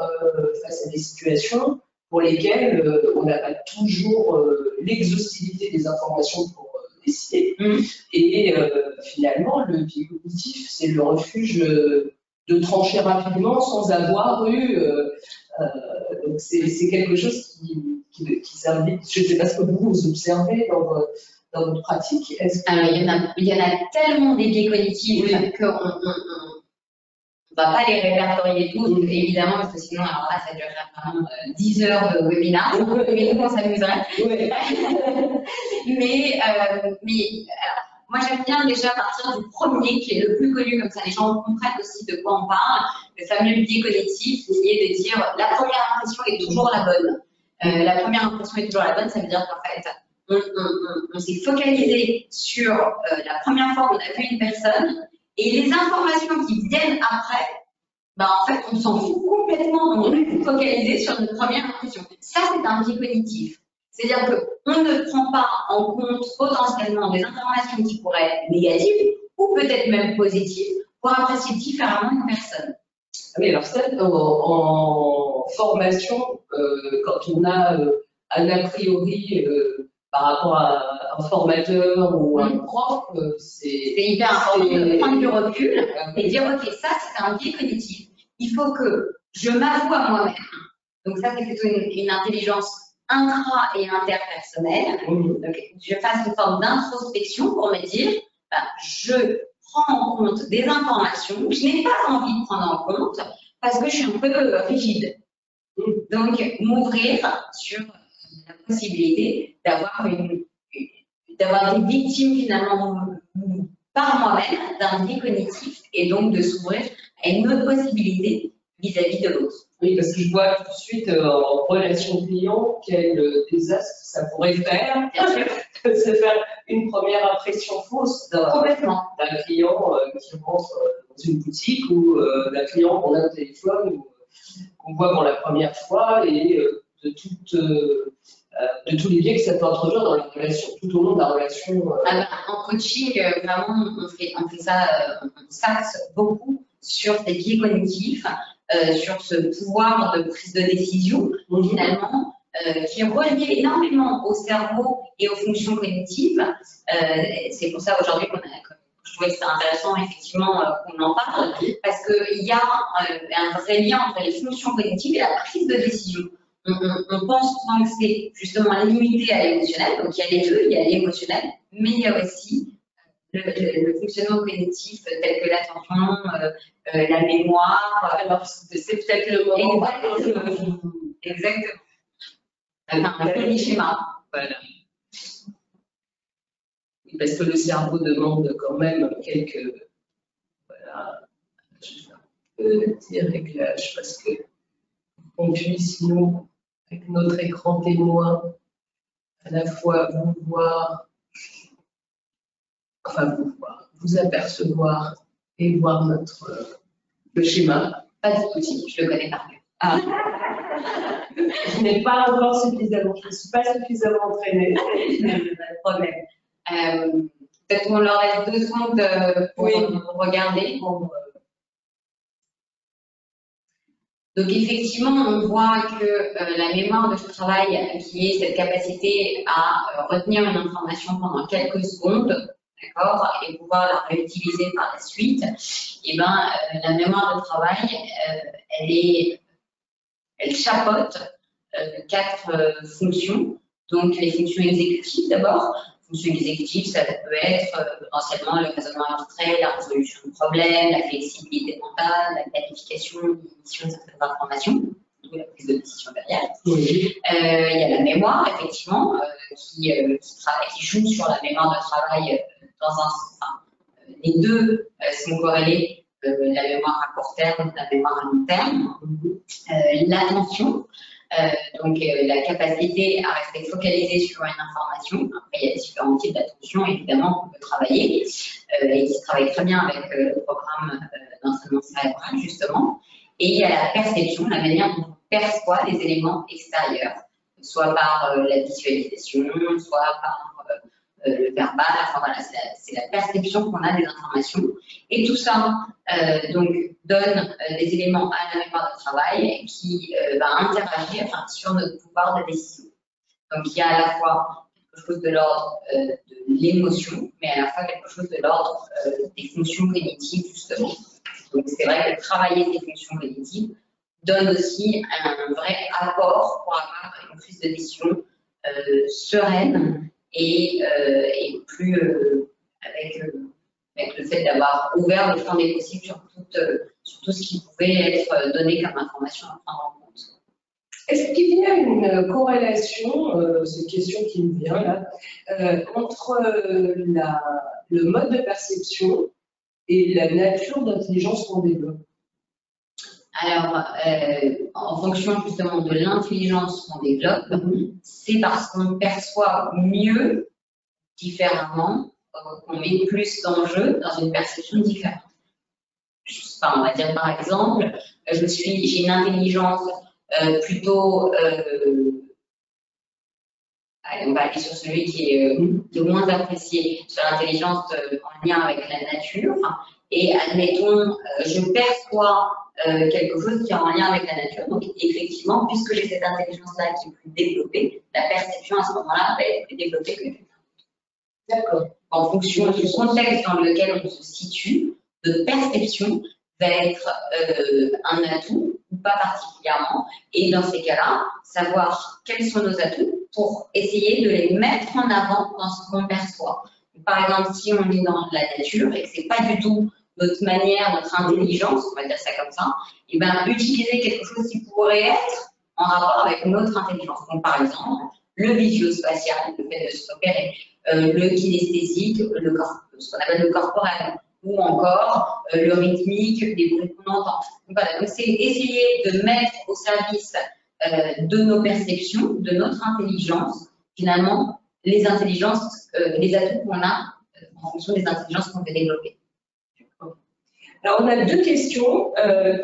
face à des situations pour lesquelles on n'a pas toujours l'exhaustivité des informations pour décider. Et finalement, le biais cognitif, c'est le refuge de trancher rapidement sans avoir eu. Donc c'est quelque chose qui s'invite. Je ne sais pas ce que vous observez dans votre pratique. Alors, il y en a tellement des biais cognitifs qu'on ne va pas les répertorier tous, évidemment, parce que sinon, alors là, ça durerait vraiment 10 heures de webinaire. Mais nous, on s'amuserait. Mais moi, j'aime bien déjà partir du premier, qui est le plus connu, comme ça les gens comprennent aussi de quoi on parle, le fameux biais cognitif, qui est de dire la première impression est toujours la bonne. La première impression est toujours la bonne, ça veut dire qu'en fait, on s'est focalisé sur la première fois où on a vu une personne et les informations qui viennent après, bah, en fait, on s'en fout complètement. On est focalisé sur notre première impression. Ça, c'est un biais cognitif. C'est-à-dire qu'on ne prend pas en compte potentiellement des informations qui pourraient être négatives ou peut-être même positives pour apprécier différemment une personne. Oui, alors ça, en formation, quand on a un a priori par rapport à un formateur ou un prof, c'est hyper important de prendre du recul et dire, OK, ça, c'est un biais cognitif. Il faut que je m'avoue à moi-même. Donc ça, c'est plutôt une intelligence intra- et interpersonnelle. Donc, je fasse une forme d'introspection pour me dire, ben, je prends en compte des informations que je n'ai pas envie de prendre en compte parce que je suis un peu rigide. Donc, m'ouvrir sur la possibilité d'avoir des victimes finalement par moi-même d'un biais cognitif et donc de s'ouvrir à une autre possibilité vis-à-vis de l'autre. Oui, parce que je vois tout de suite en relation client quel désastre ça pourrait faire de se faire une première impression fausse d'un client qui rentre dans une boutique ou d'un client qu'on a au téléphone ou qu'on voit pour la première fois et de tous les biais que ça peut introduire dans la relation, tout au long de la relation. En coaching, vraiment, on fait ça, on s'axe beaucoup sur ces biais cognitifs, sur ce pouvoir de prise de décision, finalement, qui est relié énormément au cerveau et aux fonctions cognitives. C'est pour ça aujourd'hui je trouvais que c'était intéressant effectivement qu'on en parle, parce qu'il y a un vrai lien entre les fonctions cognitives et la prise de décision. On pense souvent que c'est justement limité à l'émotionnel, donc il y a les deux, il y a l'émotionnel, mais il y a aussi le fonctionnement cognitif tel que l'attention, la mémoire. Alors c'est peut-être le moment. Exactement. Un joli schéma. Voilà. Parce que le cerveau demande quand même quelques petits réglages parce que on puisse nous, avec notre écran témoin, à la fois vous apercevoir et voir le schéma. Pas de souci, je le connais par cœur. Ah. Je n'ai pas encore suffisamment, je ne suis pas suffisamment entraînée. Pas de problème. Peut-être qu'on leur laisse 2 secondes pour regarder. Donc effectivement, on voit que la mémoire de travail, qui est cette capacité à retenir une information pendant quelques secondes, d'accord, et pouvoir la réutiliser par la suite, et ben la mémoire de travail, elle chapeaute 4 fonctions. Donc les fonctions exécutives d'abord. Fonctions exécutives, ça peut être potentiellement le raisonnement abstrait, la résolution de problèmes, la flexibilité mentale, la planification, l'émission de certaines informations, ou la prise de décision derrière. Il y a la mémoire, effectivement, qui joue sur la mémoire de travail les deux sont corrélés, la mémoire à court terme, la mémoire à long terme. L'attention. Donc, la capacité à rester focalisé sur une information. Après, il y a différents types d'attention, évidemment, qu'on peut travailler et qui se travaillent très bien avec le programme d'entraînement cérébral, justement. Et il y a la perception, la manière dont on perçoit les éléments extérieurs, soit par la visualisation, soit par le verbal. Enfin, voilà, c'est la perception qu'on a des informations. Et tout ça, donc, donne des éléments à la mémoire de travail qui va interagir sur notre pouvoir de décision. Donc, il y a à la fois quelque chose de l'ordre de l'émotion, mais à la fois quelque chose de l'ordre des fonctions cognitives, justement. Donc, c'est vrai que travailler ces fonctions cognitives donne aussi un vrai apport pour avoir une prise de décision sereine et plus avec le fait d'avoir ouvert le champ des possibles sur tout ce qui pouvait être donné comme information à prendre en compte. Est-ce qu'il y a une corrélation, c'est une question qui me vient là, entre le mode de perception et la nature d'intelligence qu'on développe? Alors, en fonction justement de l'intelligence qu'on développe, c'est parce qu'on perçoit mieux, différemment, qu'on met plus d'enjeux dans une perception différente. Enfin, on va dire par exemple, j'ai une intelligence plutôt, allez, on va aller sur celui qui est moins apprécié, sur l'intelligence en lien avec la nature, et admettons, je perçois quelque chose qui est en lien avec la nature, donc effectivement, puisque j'ai cette intelligence-là qui est plus développée, la perception à ce moment-là va être plus développée que quelqu'un. D'accord. En fonction du contexte dans lequel on se situe, notre perception va être un atout ou pas particulièrement. Et dans ces cas-là, savoir quels sont nos atouts pour essayer de les mettre en avant dans ce qu'on perçoit. Par exemple, si on est dans la nature et que ce n'est pas du tout notre manière, notre intelligence, on va dire ça comme ça, et bien utiliser quelque chose qui pourrait être en rapport avec notre intelligence. Donc par exemple, le visuospatial, le fait de se repérer, le kinesthésique, ce qu'on appelle le corporel, ou encore le rythmique, les bruits qu'on entend. Donc voilà, donc c'est essayer de mettre au service de nos perceptions, de notre intelligence, finalement, les intelligences, les atouts qu'on a en fonction des intelligences qu'on veut développer. Alors, on a deux questions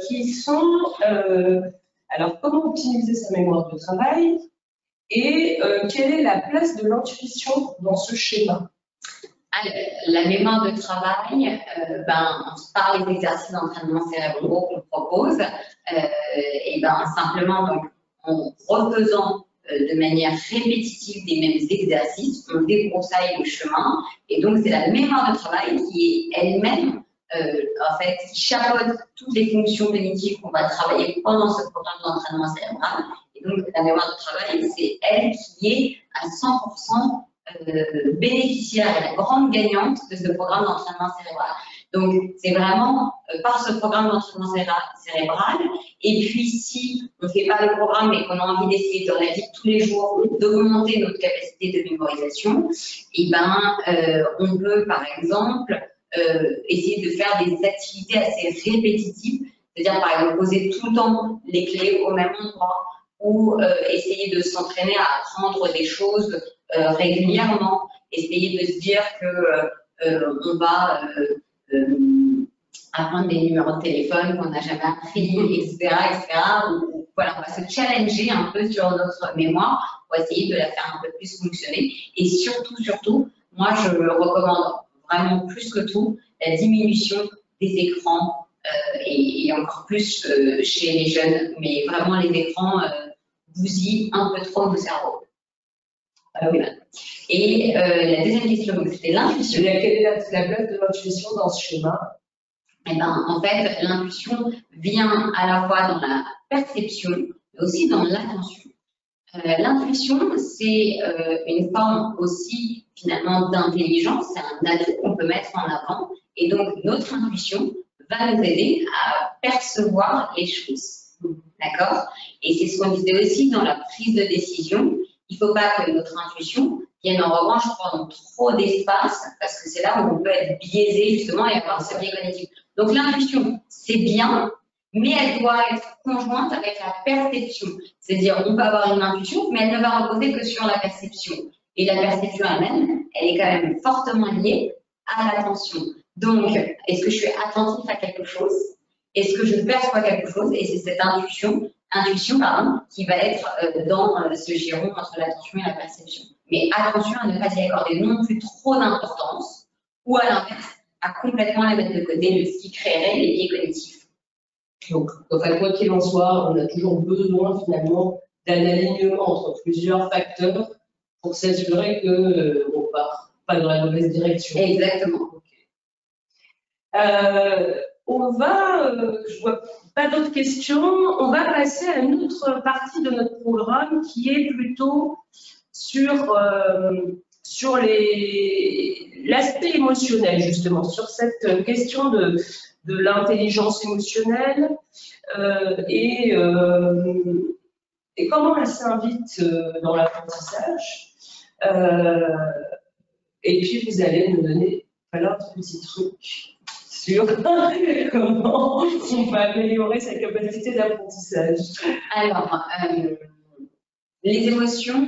qui sont alors, comment optimiser sa mémoire de travail et quelle est la place de l'intuition dans ce schéma? Alors, la mémoire de travail, par les exercices d'entraînement cérébraux qu'on propose, et simplement donc, en refaisant de manière répétitive les mêmes exercices, on débroussaille le chemin, et donc c'est la mémoire de travail qui est elle-même en fait, qui chapeaute toutes les fonctions cognitives qu'on va travailler pendant ce programme d'entraînement cérébral. Et donc, la mémoire de travail, c'est elle qui est à 100% bénéficiaire et la grande gagnante de ce programme d'entraînement cérébral. Donc, c'est vraiment par ce programme d'entraînement cérébral. Et puis, si on ne fait pas le programme mais qu'on a envie d'essayer dans la vie de tous les jours d'augmenter notre capacité de mémorisation, et on peut, par exemple, essayer de faire des activités assez répétitives, c'est-à-dire par exemple poser tout le temps les clés au même endroit ou essayer de s'entraîner à apprendre des choses régulièrement, essayer de se dire que on va apprendre des numéros de téléphone qu'on n'a jamais appris, etc. Ou, voilà, on va se challenger un peu sur notre mémoire pour essayer de la faire un peu plus fonctionner. Et surtout, moi je recommande vraiment plus que tout la diminution des écrans et encore plus chez les jeunes, mais vraiment les écrans bousillent un peu trop le cerveau. Voilà. Et la deuxième question, c'était l'intuition. Quelle est la place de l'intuition dans ce schéma? En fait, l'intuition vient à la fois dans la perception, mais aussi dans l'attention. L'intuition, c'est une forme aussi finalement d'intelligence, c'est un atout qu'on peut mettre en avant. Et donc, notre intuition va nous aider à percevoir les choses. D'accord? Et c'est ce qu'on disait aussi dans la prise de décision. Il ne faut pas que notre intuition vienne en revanche prendre trop d'espace, parce que c'est là où on peut être biaisé justement et avoir ce biais cognitif. Donc, l'intuition, c'est bien, mais elle doit être conjointe avec la perception. C'est-à-dire, on peut avoir une intuition, mais elle ne va reposer que sur la perception. Et la perception elle-même, elle est quand même fortement liée à l'attention. Donc, est-ce que je suis attentif à quelque chose? Est-ce que je perçois quelque chose? Et c'est cette intuition qui va être dans ce giron entre l'attention et la perception. Mais attention à ne pas y accorder non plus trop d'importance, ou à l'inverse, à complètement la mettre de côté, ce qui créerait les biais cognitifs. Donc, enfin, quoi qu'il en soit, on a toujours besoin finalement d'un alignement entre plusieurs facteurs pour s'assurer qu'on ne part pas dans la mauvaise direction. Exactement. On va, je vois pas d'autres questions, on va passer à une autre partie de notre programme qui est plutôt sur l'aspect émotionnel, justement, sur cette question de l'intelligence émotionnelle et comment elle s'invite dans l'apprentissage. Et puis, vous allez nous donner plein de petits trucs sur comment on peut améliorer sa capacité d'apprentissage. Alors, les émotions,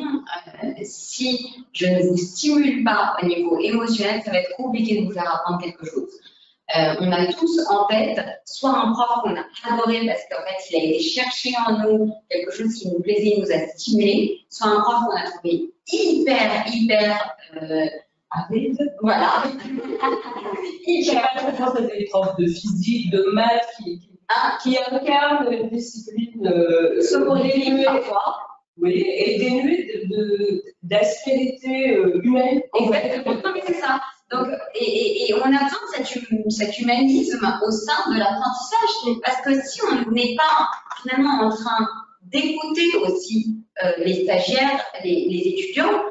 si je ne vous stimule pas au niveau émotionnel, ça va être compliqué de vous faire apprendre quelque chose. On a tous en tête soit un prof qu'on a adoré parce qu'en fait il a été chercher en nous quelque chose qui nous plaisait, il nous a stimulé, soit un prof qu'on a trouvé hyper voilà. Je sais pas comment ça des profs de physique, de maths qui incarnent une discipline dénuée parfois. Oui, et dénuée d'aspérité humaine. Exactement. Non, mais c'est ça. Donc, et on a besoin de cet humanisme au sein de l'apprentissage, parce que si on n'est pas finalement en train d'écouter aussi les stagiaires, les étudiants,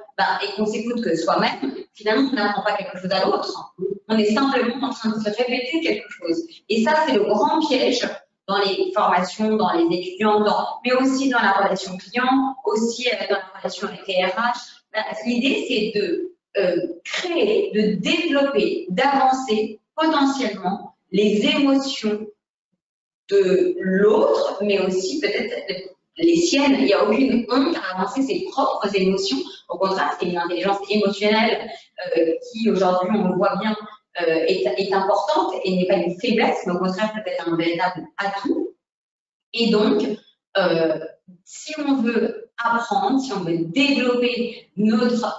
et qu'on s'écoute que soi-même, finalement on n'apprend pas quelque chose à l'autre. On est simplement en train de se répéter quelque chose. Et ça, c'est le grand piège dans les formations, dans les étudiants, mais aussi dans la relation client, aussi dans la relation avec les RH. L'idée, c'est de créer, de développer, d'avancer potentiellement les émotions de l'autre, mais aussi peut-être les siennes. Il n'y a aucune honte à avancer ses propres émotions. Au contraire, c'est une intelligence émotionnelle qui, aujourd'hui, on le voit bien, est importante et n'est pas une faiblesse, mais au contraire peut être un véritable atout. Et donc, si on veut apprendre, si on veut développer notre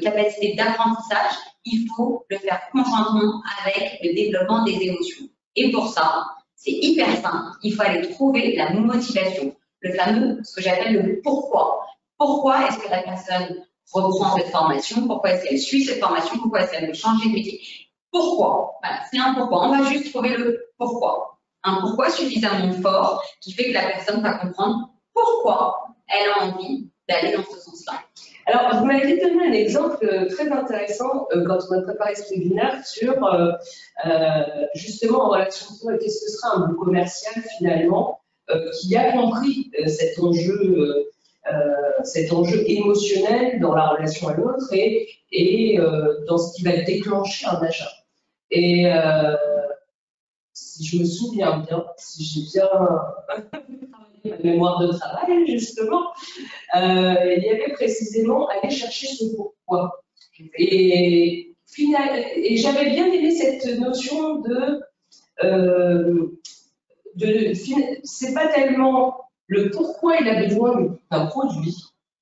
capacité d'apprentissage, il faut le faire conjointement avec le développement des émotions. Et pour ça, c'est hyper simple, il faut aller trouver la motivation, le fameux, ce que j'appelle le pourquoi. Pourquoi est-ce que la personne reprend cette formation? Pourquoi est-ce qu'elle suit cette formation? Pourquoi est-ce qu'elle veut changer de métier? Pourquoi? Voilà, c'est un pourquoi. On va juste trouver le pourquoi. Un pourquoi suffisamment fort qui fait que la personne va comprendre pourquoi elle a envie d'aller dans ce sens-là. Alors, vous m'avez donné un exemple très intéressant quand on a préparé ce webinaire sur justement en relation qu'est-ce que sera un bon commercial finalement qui a compris cet enjeu émotionnel dans la relation à l'autre et dans ce qui va déclencher un achat. Et si je me souviens bien, si j'ai bien ma mémoire de travail, justement, il y avait précisément aller chercher ce pourquoi. Et j'avais bien aimé cette notion c'est pas tellement le pourquoi il a besoin d'un produit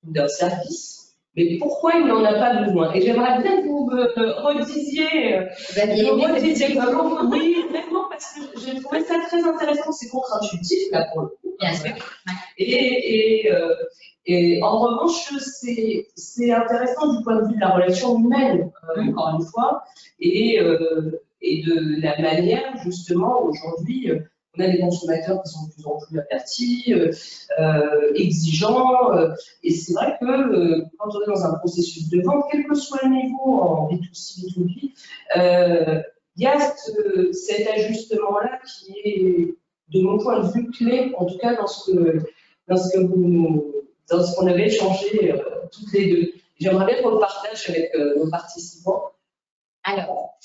ou d'un service, mais pourquoi il n'en a pas besoin. Et j'aimerais bien que vous me redisiez, oui, vraiment, parce que j'ai trouvé ça très intéressant, c'est contre-intuitif, là, pour le coup. Bien sûr. Et en revanche, c'est intéressant du point de vue de la relation humaine, encore une fois, et de la manière, justement, aujourd'hui, on a des consommateurs qui sont de plus en plus avertis, exigeants, et c'est vrai que quand on est dans un processus de vente, quel que soit le niveau, en B2C, B2B, il y a cet ajustement-là qui est, de mon point de vue, clé, en tout cas dans ce qu'on avait échangé toutes les deux. J'aimerais bien qu'on le partage avec nos participants. Alors,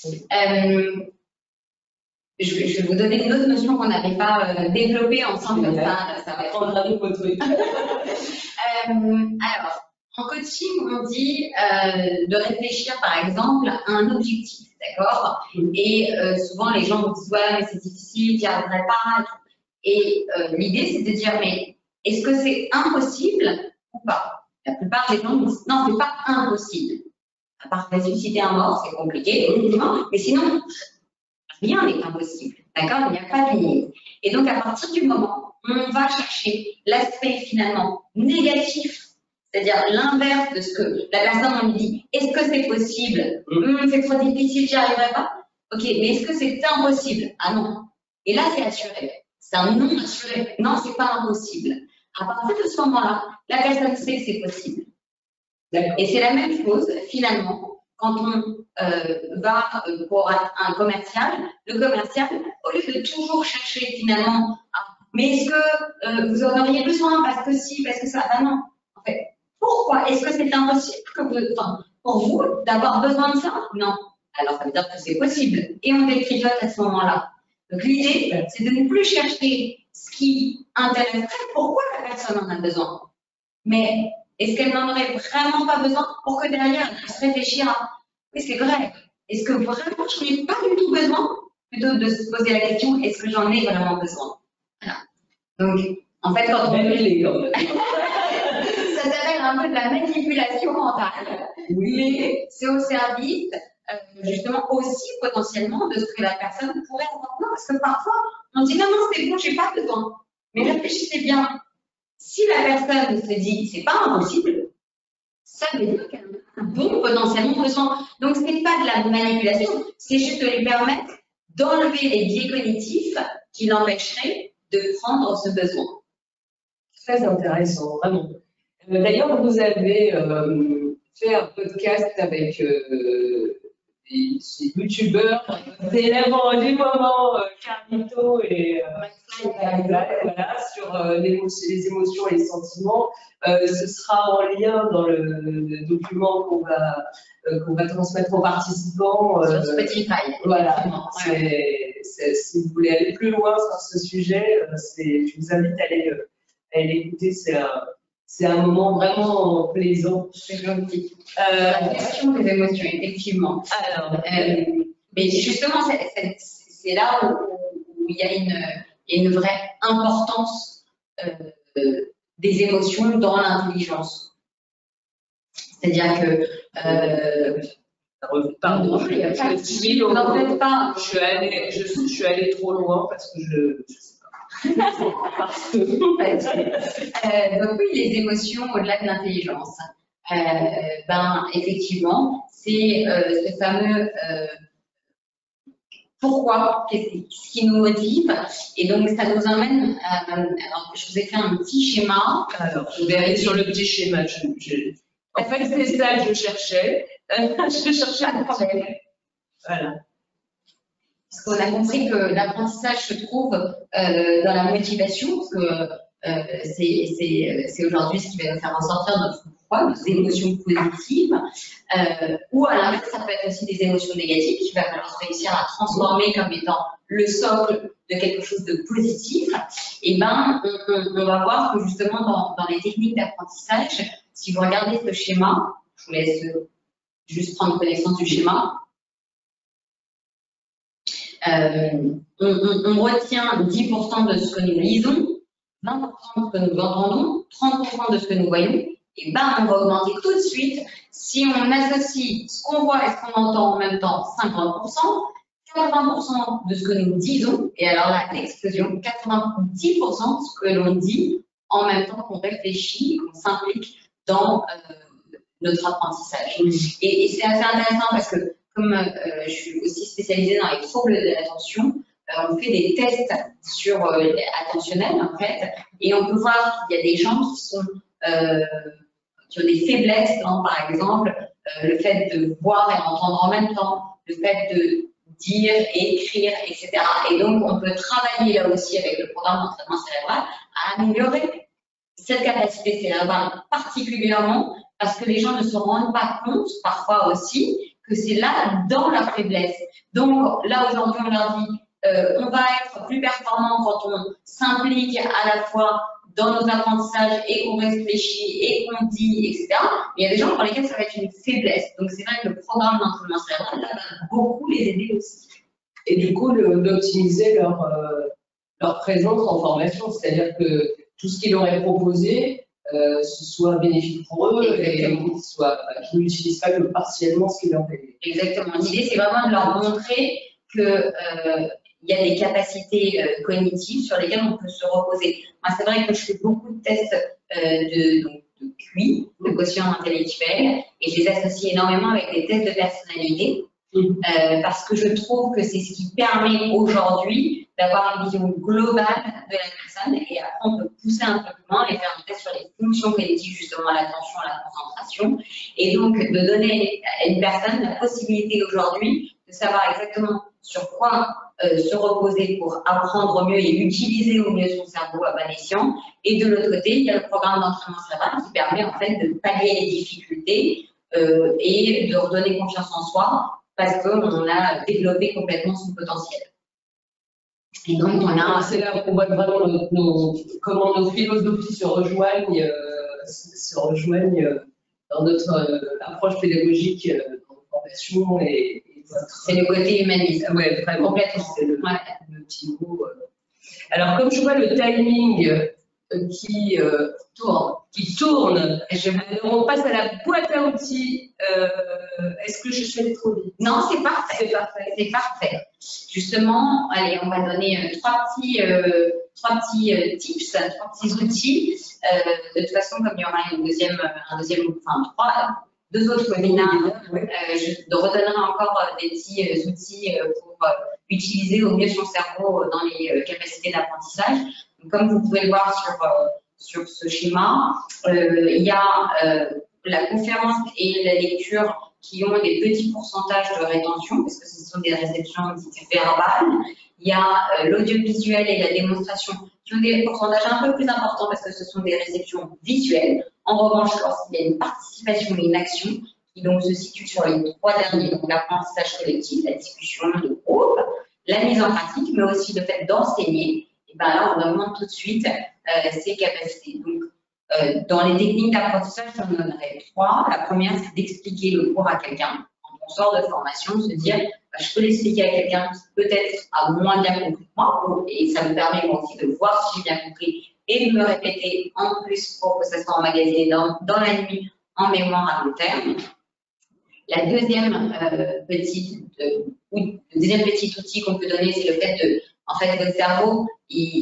je vais vous donner une autre notion qu'on n'avait pas développée ensemble, comme ça va être un nouveau truc. Alors, en coaching, on dit de réfléchir, par exemple, à un objectif, d'accord? Et souvent, les gens me disent, ouais, mais c'est difficile, j'y arriverai pas. Et l'idée, c'est de dire, mais est-ce que c'est impossible ou pas? La plupart des gens me disent, non, c'est pas impossible. À part ressusciter un mort, c'est compliqué, mais sinon, rien n'est impossible, d'accord? Il n'y a pas de limite. Et donc, à partir du moment où on va chercher l'aspect finalement négatif, c'est-à-dire l'inverse de ce que la personne me dit, est-ce que c'est possible? C'est trop difficile, j'y arriverai pas. Ok, mais est-ce que c'est impossible? Ah non. Et là, c'est assuré. C'est un non assuré. Non, c'est pas impossible. À partir de ce moment-là, la personne sait que c'est possible. Et c'est la même chose, finalement, quand on va pour un commercial. Le commercial, au lieu de toujours chercher finalement, mais est-ce que vous en auriez besoin parce que si, parce que ça, ben non. En fait, pourquoi est-ce que c'est impossible pour vous d'avoir besoin de ça? Non. Alors, ça veut dire que c'est possible. Et on détricote à ce moment-là. Donc, l'idée, c'est de ne plus chercher ce qui intéresserait, pourquoi la personne en a besoin. Mais est-ce qu'elle n'en aurait vraiment pas besoin pour que derrière, elle puisse réfléchir à oui, c'est vrai. Est-ce que vraiment je n'en ai pas du tout besoin? Plutôt de se poser la question, est-ce que j'en ai vraiment besoin? Voilà. Donc, en fait, quand on ça s'appelle un peu de la manipulation mentale, mais c'est au service justement aussi potentiellement de ce que la personne pourrait avoir besoin. Parce que parfois, on dit non, non, c'est bon, j'ai pas besoin. Mais réfléchissez bien. Si la personne se dit c'est pas impossible, ça veut dire qu'elle a un bon potentiellement besoin. Donc, ce n'est pas de la manipulation, c'est juste de lui permettre d'enlever les biais cognitifs qui l'empêcheraient de prendre ce besoin. Très intéressant, vraiment. D'ailleurs, vous avez fait un podcast avec des youtubeurs célèbres du moment, Carlito et voilà, sur les émotions et les sentiments. Ce sera en lien dans le document qu'on va transmettre aux participants. Sur Spotify. Voilà. Si vous voulez aller plus loin sur ce sujet, je vous invite à aller l'écouter. C'est un moment vraiment plaisant. C'est gentil. La gestion des émotions, effectivement. Alors, mais justement, c'est là où il y a une vraie importance des émotions dans l'intelligence. C'est-à-dire que pardon, je suis allée trop loin parce que je sais pas. Donc oui, les émotions au-delà de l'intelligence. Effectivement, c'est ce fameux pourquoi, ce qui nous motive. Et donc, ça nous emmène, alors, je vous ai fait un petit schéma. Alors, je vais aller sur le petit schéma. En fait, c'est ça que je cherchais. Je cherchais un problème. Voilà. Parce qu'on a compris que l'apprentissage se trouve dans la motivation, parce que c'est aujourd'hui ce qui va nous faire ressortir notre pourquoi, nos émotions positives, ou à l'inverse, ça peut être aussi des émotions négatives qu'il va falloir réussir à transformer comme étant le socle de quelque chose de positif. Et on va voir que justement dans les techniques d'apprentissage, si vous regardez ce schéma, je vous laisse juste prendre connaissance du schéma. On retient 10% de ce que nous lisons, 20% de ce que nous entendons, 30% de ce que nous voyons, et on va augmenter tout de suite si on associe ce qu'on voit et ce qu'on entend en même temps, 50%, 80% de ce que nous disons, et alors là, l'explosion, 90% de ce que l'on dit en même temps qu'on réfléchit, qu'on s'implique dans notre apprentissage. Et c'est assez intéressant parce que comme je suis aussi spécialisée dans les troubles de l'attention, on fait des tests sur attentionnels en fait, et on peut voir qu'il y a des gens qui ont des faiblesses dans, par exemple, le fait de voir et entendre en même temps, le fait de dire, écrire, etc. Et donc, on peut travailler là aussi avec le programme d'entraînement cérébral à améliorer cette capacité cérébrale particulièrement parce que les gens ne se rendent pas compte parfois aussi que c'est là dans la faiblesse. Donc là aujourd'hui on leur dit on va être plus performant quand on s'implique à la fois dans nos apprentissages et qu'on réfléchit et qu'on dit, etc. Mais il y a des gens pour lesquels ça va être une faiblesse. Donc c'est vrai que le programme d'entraînement cérébral là, va beaucoup les aider aussi. Et du coup d'optimiser leur présence en formation, c'est-à-dire que tout ce qu'ils auraient proposé ce soit bénéfique pour eux. Exactement. Et qu'ils n'utilisent pas que partiellement ce qu'ils leur fait. Exactement. L'idée, c'est vraiment de leur montrer que il y a des capacités cognitives sur lesquelles on peut se reposer. Moi, c'est vrai que je fais beaucoup de tests de QI, de quotient intellectuel, et je les associe énormément avec des tests de personnalité. Parce que je trouve que c'est ce qui permet aujourd'hui d'avoir une vision globale de la personne et après on peut pousser un peu plus loin et faire un test sur les fonctions cognitives, justement l'attention, la concentration, et donc de donner à une personne la possibilité aujourd'hui de savoir exactement sur quoi se reposer pour apprendre au mieux et utiliser au mieux son cerveau à bon escient. Et de l'autre côté, il y a le programme d'entraînement cérébral qui permet en fait de pallier les difficultés et de redonner confiance en soi. parce qu'on a développé complètement son potentiel. Et donc, c'est là qu'on voit vraiment comment nos philosophies se rejoignent dans notre approche pédagogique en formation et c'est le côté humaniste. Ouais, vraiment. Complètement. C'est le petit mot. Alors, comme je vois le timing qui tourne, alors on passe à la boîte à outils. Est-ce que je suis allée trop vite? Non, c'est parfait. C'est parfait. C'est parfait. Justement, allez, on va donner trois petits tips, trois petits outils. De toute façon, comme il y aura deux autres webinaires, je redonnerai encore des petits outils pour utiliser au mieux son cerveau dans les capacités d'apprentissage. Comme vous pouvez le voir sur ce schéma, il y a la conférence et la lecture qui ont des petits pourcentages de rétention, parce que ce sont des réceptions dites verbales. Il y a l'audiovisuel et la démonstration qui ont des pourcentages un peu plus importants parce que ce sont des réceptions visuelles. En revanche, lorsqu'il y a une participation et une action, qui donc se situe sur les trois derniers, donc l'apprentissage collectif, la discussion de groupe, la mise en pratique, mais aussi le fait d'enseigner, et ben là, on augmente tout de suite ses capacités. Donc, dans les techniques d'apprentissage, j'en donnerai trois. La première, c'est d'expliquer le cours à quelqu'un. Quand on sort de formation, se dire, je peux l'expliquer à quelqu'un qui peut-être a moins bien compris que moi, et ça me permet moi aussi de voir si j'ai bien compris et de me répéter en plus pour que ça soit emmagasiné dans la nuit en mémoire à long terme. La deuxième deuxième petit outil qu'on peut donner, c'est le fait de, en fait, votre cerveau,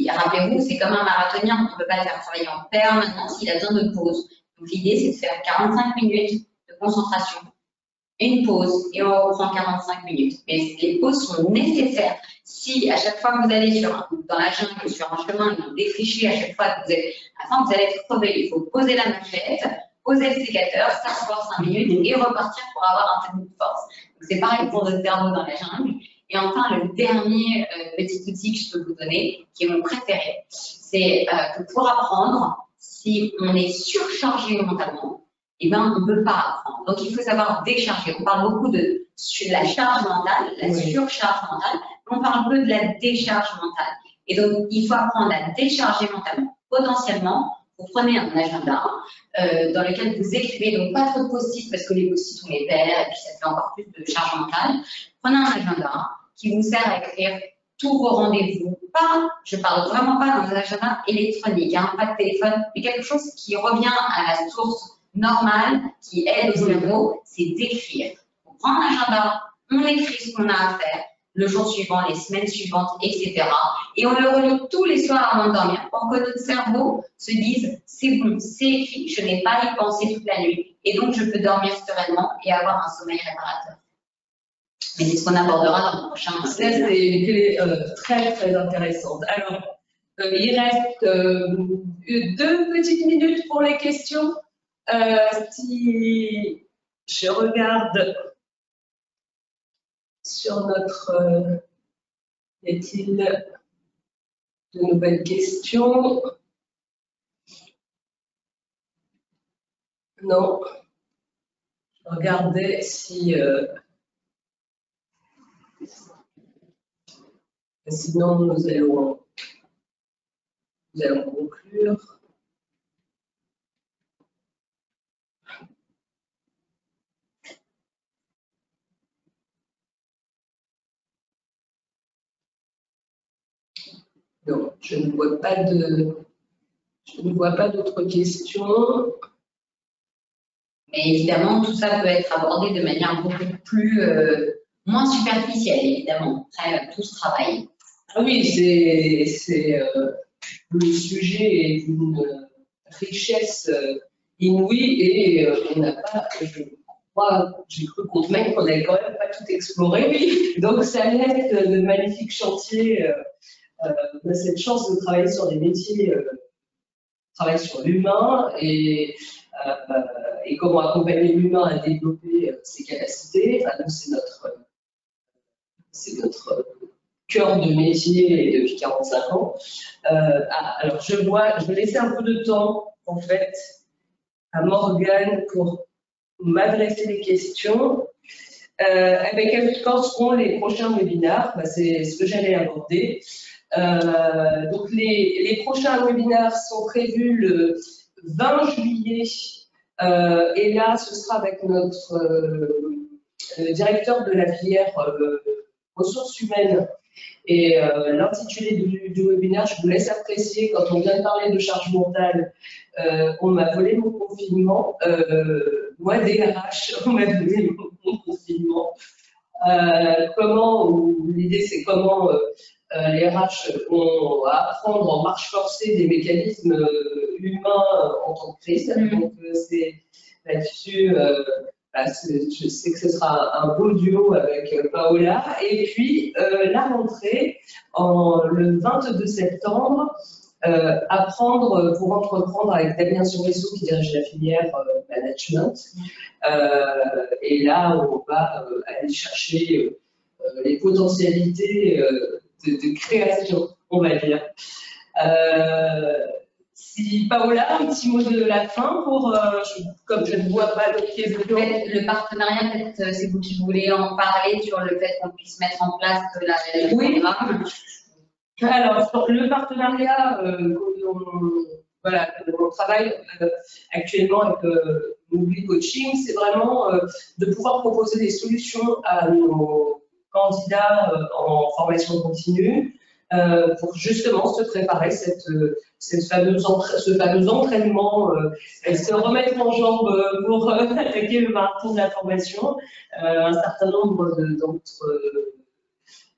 rappelez-vous, c'est comme un marathonien, on ne peut pas le faire travailler en permanence, il a besoin de pause. Donc l'idée, c'est de faire 45 minutes de concentration, une pause, et on reprend 45 minutes. Mais les pauses sont nécessaires. Si à chaque fois que vous allez dans la jungle, sur un chemin, vous défrichez à chaque fois que vous êtes, à la fin, vous allez être crevé. Il faut poser la machette, poser le sécateur, s'asseoir 5 minutes et repartir pour avoir un peu de force. Donc c'est pareil pour notre cerveau dans la jungle. Et enfin, le dernier petit outil que je peux vous donner, qui est mon préféré, c'est que pour apprendre, si on est surchargé mentalement, eh ben, on ne peut pas apprendre. Donc, il faut savoir décharger. On parle beaucoup de la charge mentale, la surcharge mentale, mais on parle peu de la décharge mentale. Et donc, il faut apprendre à décharger mentalement. Potentiellement, vous prenez un agenda dans lequel vous écrivez, donc pas trop de post-it parce que les post-it on les perd et puis ça fait encore plus de charge mentale. Prenez un agenda qui vous sert à écrire tous vos rendez-vous. Je parle vraiment pas dans un agenda électronique, hein, pas de téléphone, mais quelque chose qui revient à la source normale, qui aide au cerveau, c'est d'écrire. On prend un agenda, on écrit ce qu'on a à faire, le jour suivant, les semaines suivantes, etc. Et on le relit tous les soirs avant de dormir pour que notre cerveau se dise c'est bon, c'est écrit, je n'ai pas à y penser toute la nuit et donc je peux dormir sereinement et avoir un sommeil réparateur. Mais c'est ce qu'on abordera dans le prochain. Ça, c'est une clé très très intéressante. Alors, il reste 2 petites minutes pour les questions. Si je regarde sur notre... y a-t-il de nouvelles questions? Non. Je regardais si... sinon, nous allons conclure. Non, je ne vois pas d'autres questions. Mais évidemment, tout ça peut être abordé de manière beaucoup plus moins superficielle, évidemment. Après, tout ce travail. Ah oui, le sujet est d'une richesse inouïe et on n'a pas, j'ai cru qu'on n'avait quand même pas tout exploré. Oui. Donc ça laisse de magnifiques chantiers. On a cette chance de travailler sur des métiers, travailler sur l'humain et comment accompagner l'humain à développer ses capacités. Enfin, c'est notre cœur de métier depuis 45 ans. Alors je vais laisser un peu de temps en fait à Morgane pour m'adresser les questions. Quand seront les prochains webinaires? C'est ce que j'allais aborder. Donc les prochains webinaires sont prévus le 20 juillet. Et là, ce sera avec notre directeur de la filière ressources humaines. Et l'intitulé du webinaire, je vous laisse apprécier. Quand on vient de parler de charge mentale, on m'a volé mon confinement. Moi, DRH, on m'a volé mon confinement. L'idée, c'est comment les RH vont apprendre en marche forcée des mécanismes humains en temps de crise. Donc, c'est là-dessus. Je sais que ce sera un beau duo avec Paola. Et puis, la rentrée, le 22 septembre, apprendre pour entreprendre avec Damien Suresseau qui dirige la filière management. Et là, on va aller chercher les potentialités de création, on va dire. Si Paola, un petit mot de la fin pour, comme je ne vois pas d'autres questions. Le partenariat, peut-être, c'est vous qui voulez en parler sur le fait qu'on puisse mettre en place le programme. Alors, le partenariat, on travaille actuellement avec Moubli Coaching, c'est vraiment de pouvoir proposer des solutions à nos candidats en formation continue pour justement se préparer ce fameux entraînement et se remettre en jambe pour attaquer le marathon de la formation. Un certain nombre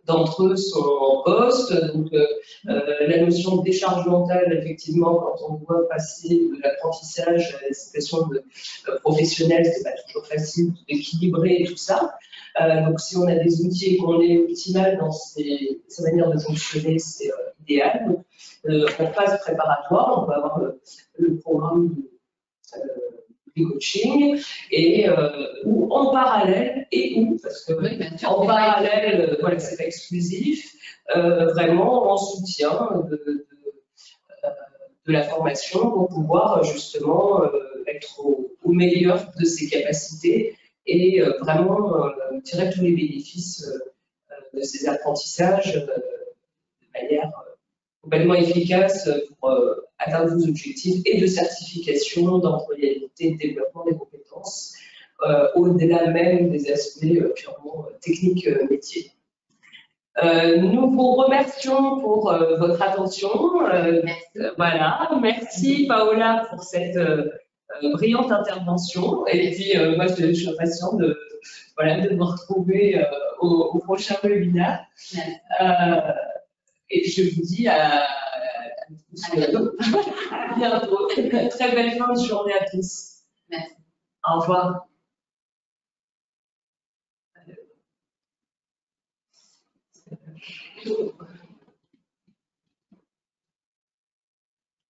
d'entre eux sont en poste, donc la notion de décharge mentale, effectivement, quand on doit passer de l'apprentissage à la situation professionnelle, c'est pas toujours facile d'équilibrer tout ça. Donc si on a des outils et qu'on est optimal dans ces manières de fonctionner, c'est idéal. Donc, en phase préparatoire, on va avoir le programme de coaching et ou en parallèle parce que en parallèle, voilà, c'est pas exclusif, vraiment en soutien de la formation pour pouvoir justement être au meilleur de ses capacités et vraiment tirer tous les bénéfices de ces apprentissages de manière complètement efficace pour atteindre vos objectifs et de certification, d'employabilité, de développement des compétences, au-delà même des aspects purement techniques métiers. Nous vous remercions pour votre attention. Voilà, merci Paola pour cette brillante intervention. Et puis moi, je suis impatiente de vous retrouver au prochain webinaire. Et je vous dis à bientôt. Très belle fin de journée à tous. Merci. Au revoir.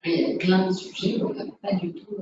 Il y a plein de sujets, on n'a pas du tout.